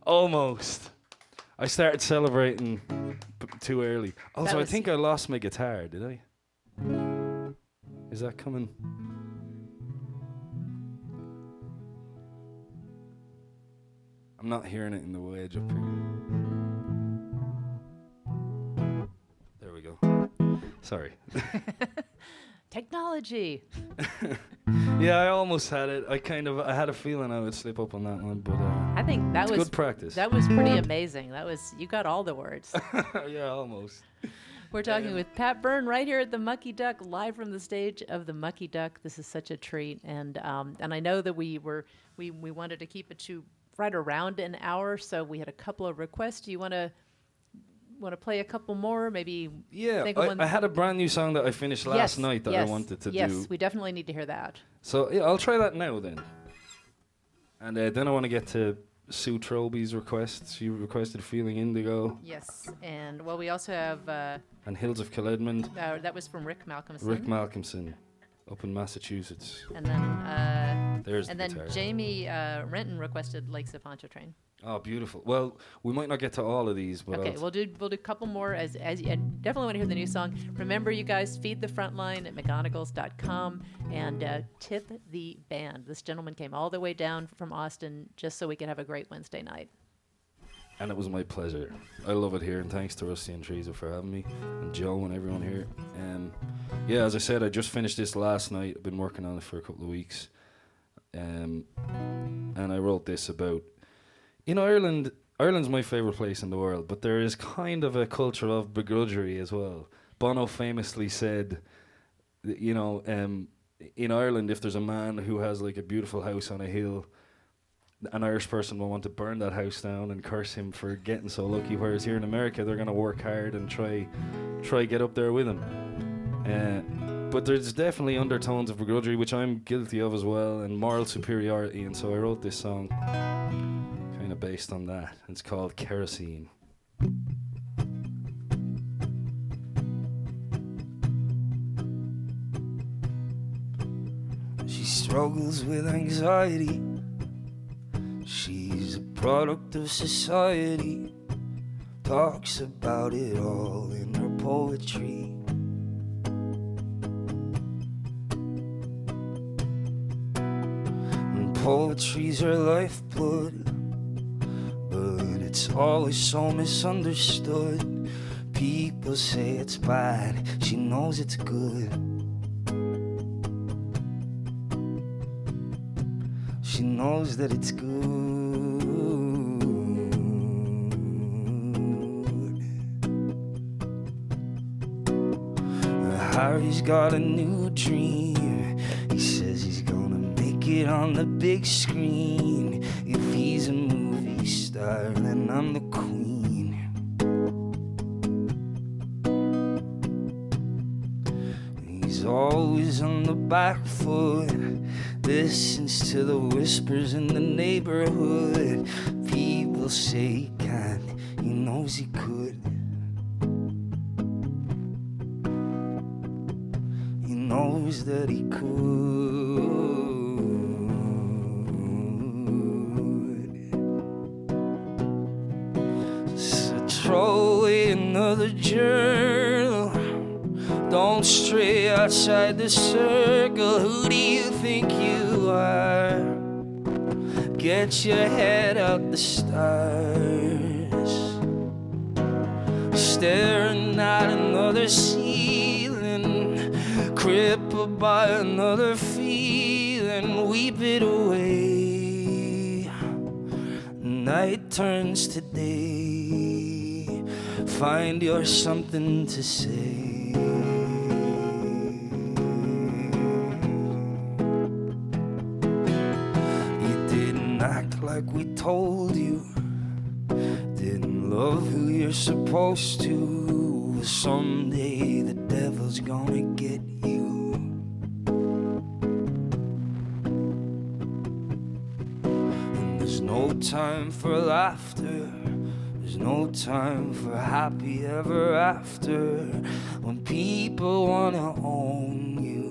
Almost. I started celebrating too early. Also, I think I lost my guitar. Did I? Is that coming? I'm not hearing it in the wedge up here. There we go. Sorry. Technology. Yeah, I almost had it. I had a feeling I would slip up on that one, but I think that it's was good practice. That was pretty amazing. You got all the words. Yeah, almost. We're talking with Pat Byrne right here at the Mucky Duck, live from the stage of the Mucky Duck. This is such a treat, and I know that we wanted to keep it to right around an hour, so we had a couple of requests. Do you want to play a couple more? Maybe. Yeah, think of one. I had a brand new song that I finished last night that I wanted to do. Yes, we definitely need to hear that. So yeah, I'll try that now then. And then I want to get to Sue Troby's request. She requested Feeling Indigo. Yes, and well, we also have And Hills of Caledmond. that was from Rick Malcolmson. Rick Malcolmson, up in Massachusetts. And then There's and the then guitar. Jamie Renton requested Lakes of Pontchartrain. Oh, beautiful. Well, we might not get to all of these, but Okay, we'll do a couple more as and definitely want to hear the new song. Remember, you guys, feed the front line at McGonagals.com and tip the band. This gentleman came all the way down from Austin just so we could have a great Wednesday night. And it was my pleasure. I love it here, and thanks to Rusty and Teresa for having me, and Joe and everyone here. Yeah, as I said, I just finished this last night. I've been working on it for a couple of weeks. And I wrote this about, Ireland's my favourite place in the world, but there is kind of a culture of begrudgery as well. Bono famously said, that, in Ireland, if there's a man who has like a beautiful house on a hill, an Irish person will want to burn that house down and curse him for getting so lucky, whereas here in America, they're going to work hard and try get up there with him. But there's definitely undertones of begrudgery, which I'm guilty of as well, and moral superiority, and so I wrote this song kind of based on that. It's called Kerosene. She struggles with anxiety. She's a product of society. Talks about it all in her poetry. And poetry's her lifeblood, but it's always so misunderstood. People say it's bad, she knows it's good. She knows that it's good. Harry's got a new dream. He says he's gonna make it on the big screen. If he's a movie star, then I'm the queen. He's always on the back foot, listens to the whispers in the neighborhood. People say he can't, he knows he could. He knows that he could. So throw away another journal. Don't stray outside the circle. Who do you think you are? Get your head out the stars. Staring at another ceiling, crippled by another feeling. Weep it away. Night turns to day. Find your something to say. Like we told you, didn't love who you're supposed to. Someday the devil's gonna get you. And there's no time for laughter, there's no time for happy ever after. When people wanna own you,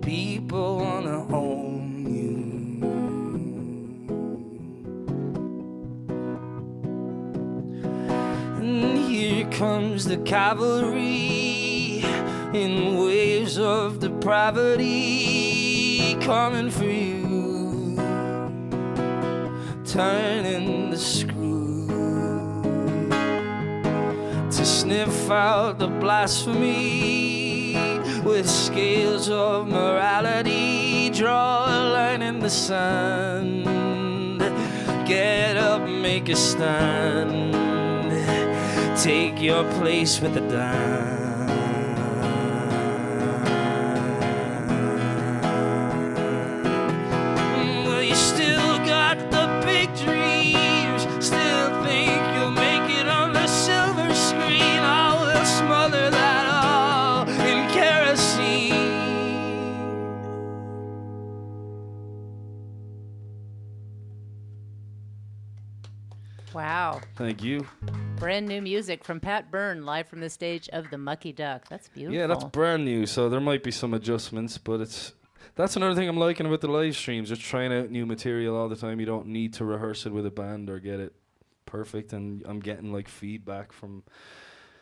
people wanna own you. And here comes the cavalry in waves of depravity, coming for you, turning the screw. sniff out the blasphemy with scales of morality. Draw a line in the sand. Get up, make a stand. Take your place with the damned. Well, you still got the big dreams. Still think you'll make it on the silver screen. I will smother that all in kerosene. Wow. Thank you. Brand new music from Pat Byrne, live from the stage of the Mucky Duck. That's beautiful. Yeah, that's brand new, so there might be some adjustments, but that's another thing I'm liking about the live streams. Just trying out new material all the time. You don't need to rehearse it with a band or get it perfect, and I'm getting like feedback from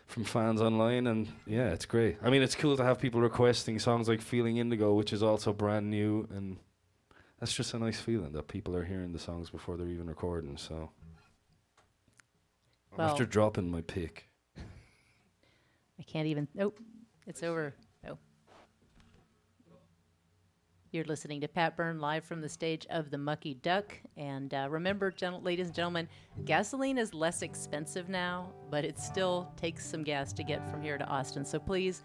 fans online, and yeah, it's great. I mean, it's cool to have people requesting songs like Feeling Indigo, which is also brand new, and that's just a nice feeling that people are hearing the songs before they're even recording, so Well, after dropping my pick. I can't even. Nope, it's over. No. You're listening to Pat Byrne live from the stage of the Mucky Duck. And remember, ladies and gentlemen, gasoline is less expensive now, but it still takes some gas to get from here to Austin. So please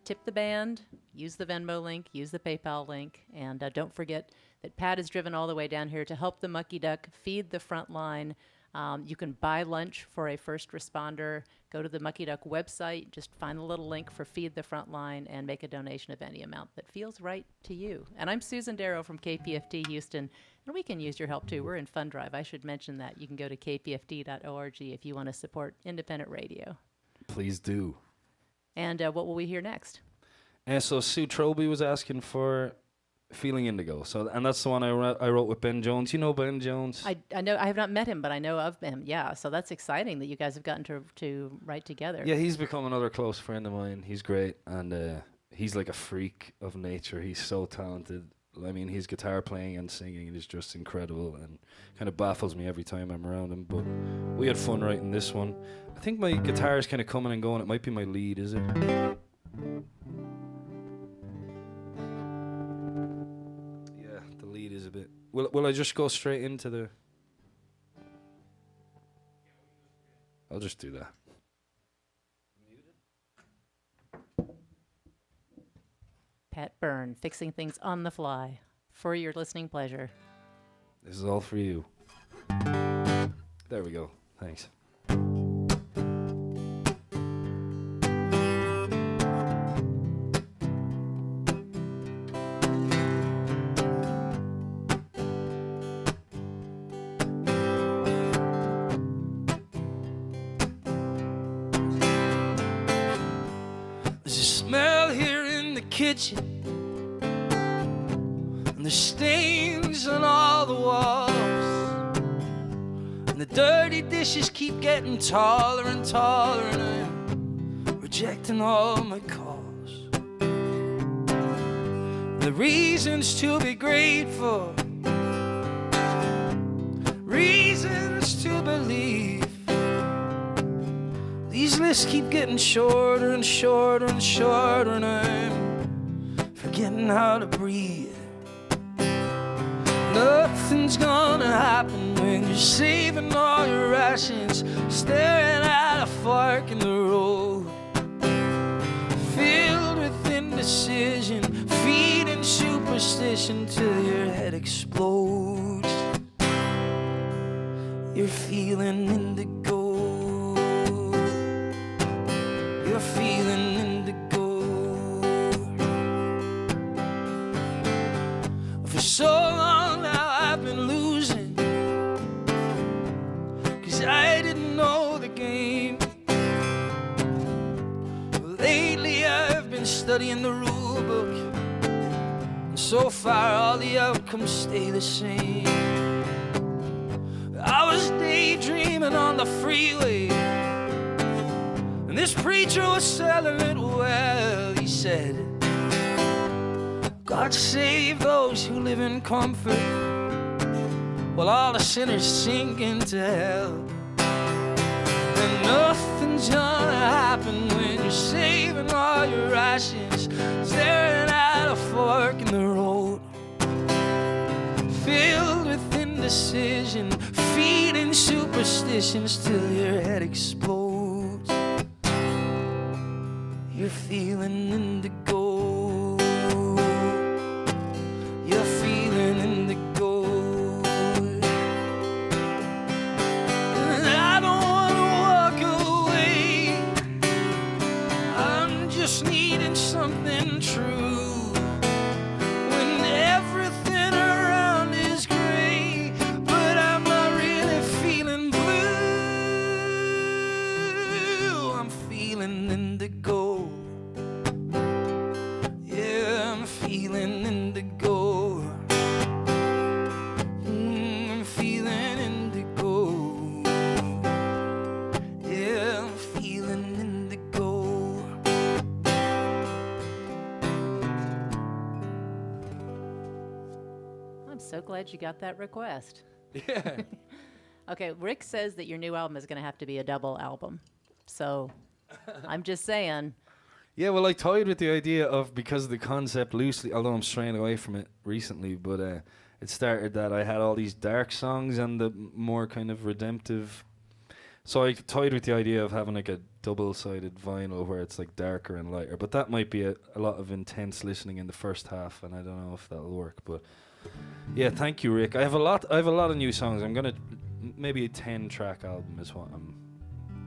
tip the band, use the Venmo link, use the PayPal link, and don't forget that Pat is driven all the way down here to help the Mucky Duck feed the front line. You can buy lunch for a first responder. Go to the Mucky Duck website, just find the little link for Feed the Frontline and make a donation of any amount that feels right to you. And I'm Susan Darrow from KPFT Houston, and we can use your help too. We're in Fund Drive. I should mention that. You can go to kpft.org if you want to support independent radio. Please do. And what will we hear next? So Sue Troby was asking for Feeling Indigo. So, and that's the one I wrote with Ben Jones. You know Ben Jones? I know, I have not met him, but I know of him. Yeah, so that's exciting that you guys have gotten to write together. Yeah, he's become another close friend of mine. He's great, and he's like a freak of nature. He's so talented. I mean, his guitar playing and singing is just incredible, and kind of baffles me every time I'm around him. But we had fun writing this one. I think my guitar is kind of coming and going. It might be my lead, is it? Is a bit. Will I just go straight into the? I'll just do that. Pat Byrne, fixing things on the fly for your listening pleasure. This is all for you. There we go. Thanks. Kitchen, and there's stains on all the walls, and the dirty dishes keep getting taller and taller, and I'm rejecting all my calls. The reasons to be grateful, reasons to believe, these lists keep getting shorter and shorter and shorter, and I'm forgetting how to breathe. Nothing's gonna happen when you're saving all your rations, staring at a fork in the road, filled with indecision, feeding superstition till your head explodes. You're feeling indigo. You're feeling indigo. For so long now I've been losing, 'cause I didn't know the game. Lately I've been studying the rule book, and so far all the outcomes stay the same. I was daydreaming on the freeway, and this preacher was selling it well. He said, God save those who live in comfort, while all the sinners sink into hell. And nothing's Nothing's gonna happen when you're saving all your rations, staring at a fork in the road, filled with indecision, feeding superstitions till your head explodes. You're feeling indigo. You're feeling indigo. And I don't wanna walk away. I'm just needing something true. When everything around is gray, but I'm not really feeling blue. I'm feeling indigo. Yeah, I'm feeling indigo. I'm feeling indigo. Yeah, I'm feeling indigo. I'm so glad you got that request. Yeah. Okay, Rick says that your new album is going to have to be a double album. So I'm just saying. Yeah, well, I toyed with the idea of, because of the concept loosely, although I'm straying away from it recently, but it started that I had all these dark songs and the more kind of redemptive. So I toyed with the idea of having like a double-sided vinyl where it's like darker and lighter, but that might be a lot of intense listening in the first half, and I don't know if that'll work. But yeah, thank you, Rick. I have a lot of new songs. I'm gonna maybe a 10-track album is what I'm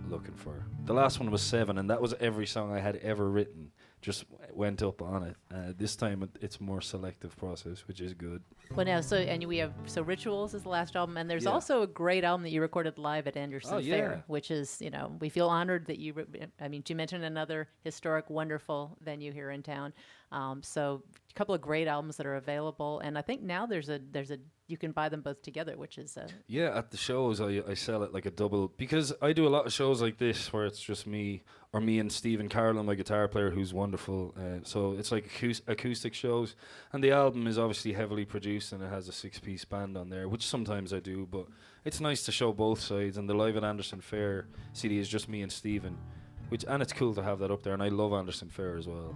looking for. The last one was 7, and that was every song I had ever written just went up on it. This time it's more selective process, which is good. Well, now, we have Rituals is the last album, and there's Yeah. also a great album that you recorded live at Anderson Oh, yeah. Fair, which is, we feel honored that you, you mentioned another historic, wonderful venue here in town. So a couple of great albums that are available, and I think now there's a you can buy them both together, which is Yeah, at the shows I sell it like a double, because I do a lot of shows like this where it's just me and Stephen Carlin, my guitar player, who's wonderful. So it's like acoustic shows, and the album is obviously heavily produced and it has a 6-piece band on there, which sometimes I do, but it's nice to show both sides. And the Live at Anderson Fair CD is just me and Stephen, and it's cool to have that up there, and I love Anderson Fair as well.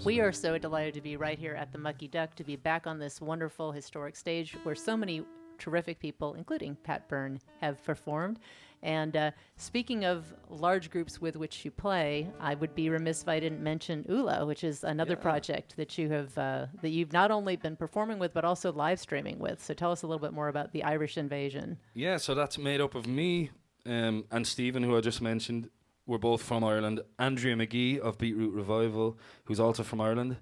We are so delighted to be right here at the Mucky Duck, to be back on this wonderful historic stage where so many terrific people, including Pat Byrne, have performed. And speaking of large groups with which you play, I would be remiss if I didn't mention Ula, which is another project that you have that you've not only been performing with but also live streaming with. So tell us a little bit more about the Irish Invasion. Yeah, so that's made up of me and Stephen, who I just mentioned. We're both from Ireland. Andrea McGee of Beetroot Revival, who's also from Ireland.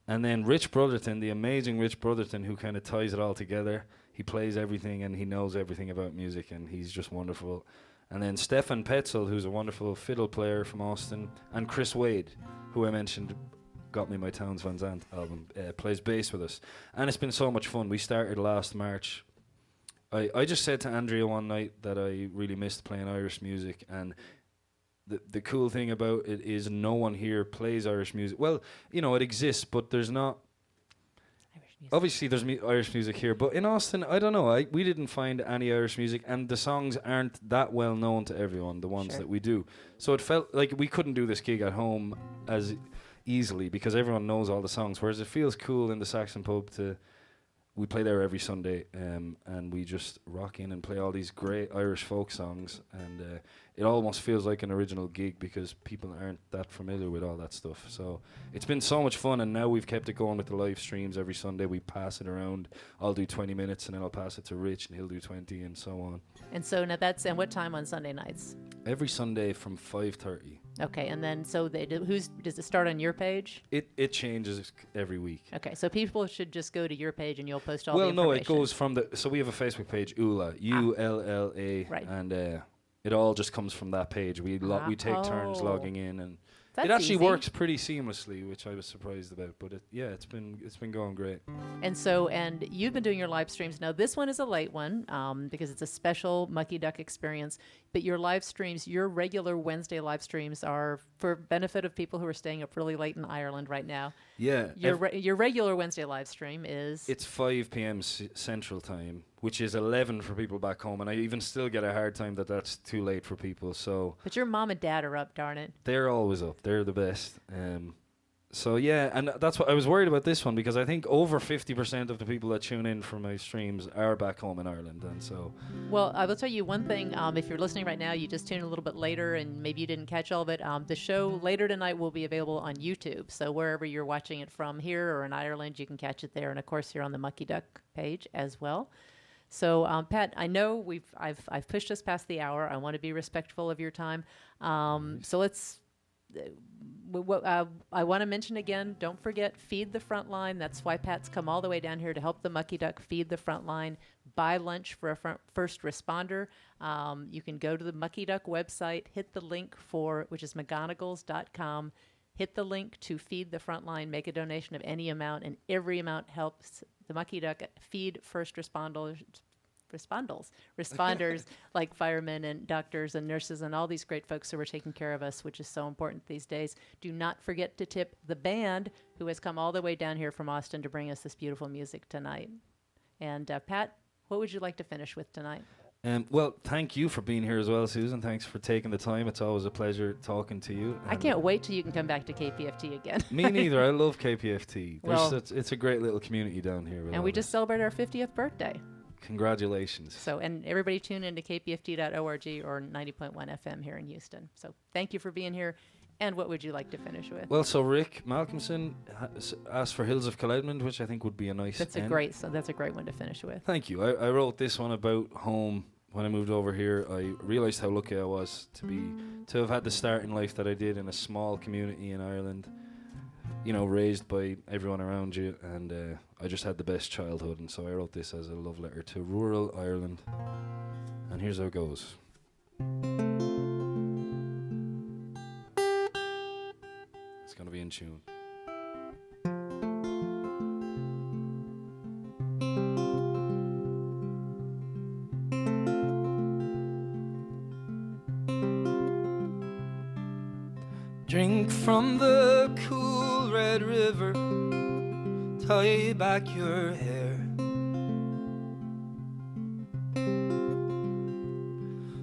And then Rich Brotherton, the amazing Rich Brotherton, who kind of ties it all together. He plays everything and he knows everything about music, and he's just wonderful. And then Stefan Petzel, who's a wonderful fiddle player from Austin. And Chris Wade, who I mentioned got me my Towns Van Zandt album, plays bass with us. And it's been so much fun. We started last March. I just said to Andrea one night that I really missed playing Irish music, and the cool thing about it is no one here plays Irish music. Well, it exists, but there's not. Obviously, there's Irish music here, but in Austin, I don't know. We didn't find any Irish music, and the songs aren't that well known to everyone, the ones that we do. So it felt like we couldn't do this gig at home as easily because everyone knows all the songs, whereas it feels cool in the Saxon Pub we play there every Sunday, and we just rock in and play all these great Irish folk songs, and it almost feels like an original gig because people aren't that familiar with all that stuff. So it's been so much fun, and now we've kept it going with the live streams every Sunday. We pass it around. I'll do 20 minutes, and then I'll pass it to Rich, and he'll do 20, and so on. And so now and what time on Sunday nights? Every Sunday from 5:30. Okay, and then so does it start on your page? It changes every week. Okay, so people should just go to your page and you'll post all the Well, information. no, it goes from so we have a Facebook page, Ula, ULLA, right. and it all just comes from that page. We take turns logging in, and That's it actually easy. works pretty seamlessly, which I was surprised about. But it's been going great. And you've been doing your live streams. Now, this one is a late one because it's a special Mucky Duck experience. But your live streams, your regular Wednesday live streams, are for benefit of people who are staying up really late in Ireland right now. Yeah. Your regular Wednesday live stream is... It's 5 p.m. Central Time, which is 11 for people back home. And I even still get a hard time that that's too late for people. So But your mom and dad are up, darn it. they're always up. They're the best. So yeah, and that's what I was worried about this one, because I think over 50% of the people that tune in for my streams are back home in Ireland, and so. Well, I will tell you one thing. If you're listening right now, you just tuned a little bit later, and maybe you didn't catch all of it. The show later tonight will be available on YouTube. So wherever you're watching it from here or in Ireland, you can catch it there. And of course, you're on the Mucky Duck page as well. So Pat, I know I've pushed us past the hour. I want to be respectful of your time. So let's. I want to mention again, don't forget, feed the front line. That's why Pat's come all the way down here to help the Mucky Duck feed the front line. Buy lunch for a first responder. You can go to the Mucky Duck website, hit the link which is McGonagals.com. Hit the link to feed the front line, make a donation of any amount, and every amount helps the Mucky Duck feed first responders like firemen and doctors and nurses and all these great folks who are taking care of us, which is so important these days. Do not forget to tip the band who has come all the way down here from Austin to bring us this beautiful music tonight. And Pat, what would you like to finish with tonight? Well, thank you for being here as well, Susan. Thanks for taking the time. It's always a pleasure talking to you. I can't wait till you can come back to KPFT again. Me neither. I love KPFT. Well, it's a great little community down here. And we just celebrated our 50th birthday. Congratulations. So, and everybody tune in to kpft.org or 90.1 FM here in Houston. So thank you for being here. And what would you like to finish with? Well, so Rick Malcolmson asked for Hills of Coledmond, which I think would be a nice That's end. That's a great one to finish with. Thank you. I wrote this one about home. When I moved over here, I realised how lucky I was to have had the start in life that I did in a small community in Ireland. You know, raised by everyone around you, and I just had the best childhood, and so I wrote this as a love letter to rural Ireland. And here's how it goes. It's gonna be in tune. Drink from the cool red river, tie back your hair.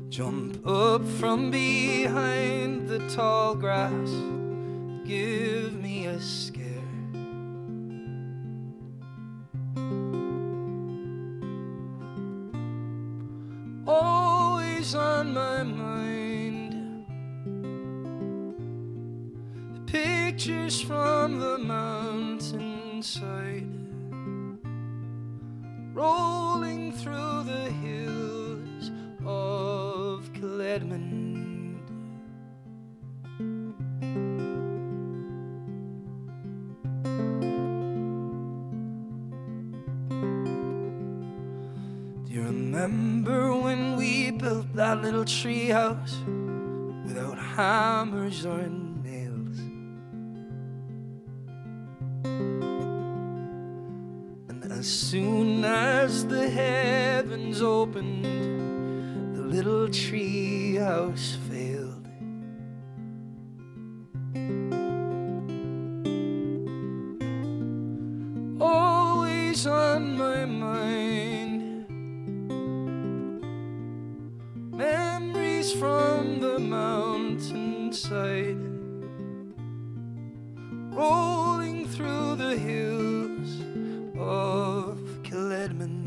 Jump up from behind the tall grass, give me a scare. Always on my mind, pictures from the mountainside, rolling through the hills of Coledmond. Do you remember when we built that little tree house without hammers or nails? As soon as the heavens opened, the little tree house failed. Always on my mind, memories from the mountainside, rolling through the hills of Coledmond.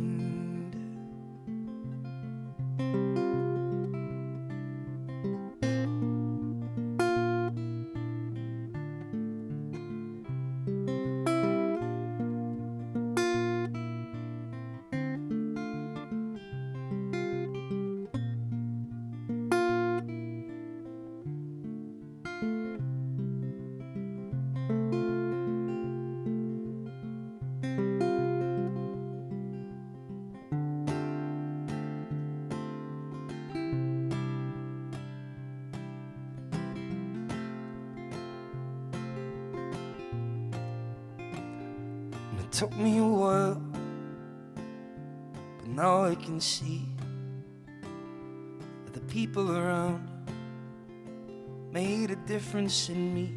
took me a while, but now I can see that the people around made a difference in me.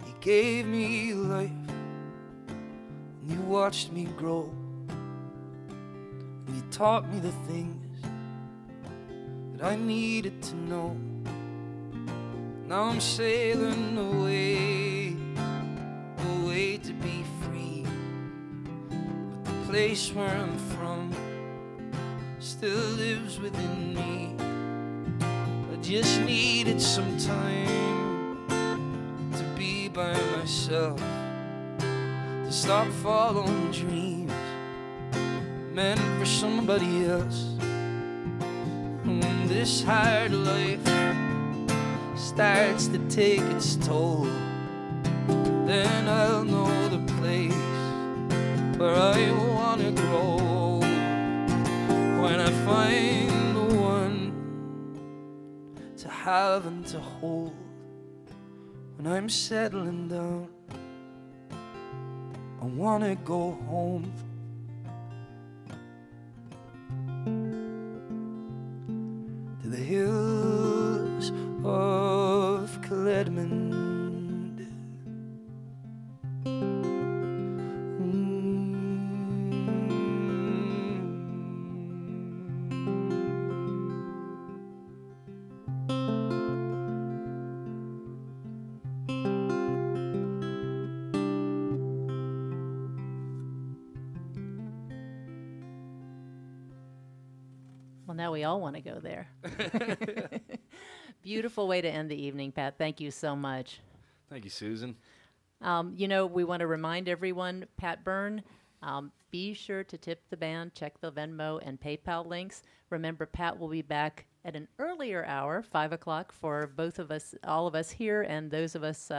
You gave me life, and you watched me grow, and you taught me the things that I needed to know. Now I'm sailing away, away to be free, but the place where I'm from still lives within me. I just needed some time to be by myself, to stop following dreams meant for somebody else. And when this hard life starts to take its toll, then I'll know the place where I wanna grow. When I find the one to have and to hold, when I'm settling down, I wanna go home. To the hills of Cledmond. Well, now we all want to go there. Beautiful way to end the evening, Pat. Thank you so much. Thank you, Susan. We want to remind everyone, Pat Byrne, be sure to tip the band, check the Venmo and PayPal links. Remember, Pat will be back at an earlier hour, 5 o'clock, for both of us, all of us here and those of us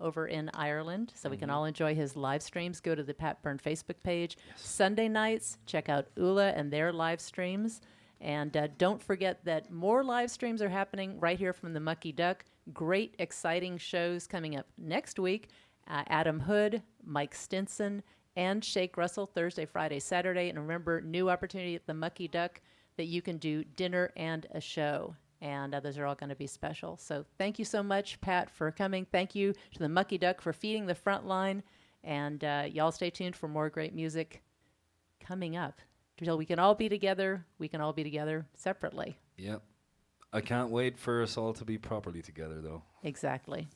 over in Ireland, so we can all enjoy his live streams. Go to the Pat Byrne Facebook page. Yes. Sunday nights, check out Ula and their live streams. And don't forget that more live streams are happening right here from the Mucky Duck. Great, exciting shows coming up next week. Adam Hood, Mike Stinson, and Shake Russell Thursday, Friday, Saturday. And remember, new opportunity at the Mucky Duck that you can do dinner and a show. And those are all going to be special. So thank you so much, Pat, for coming. Thank you to the Mucky Duck for feeding the front line. And y'all stay tuned for more great music coming up. Until we can all be together, we can all be together separately. Yep. I can't wait for us all to be properly together, though. Exactly.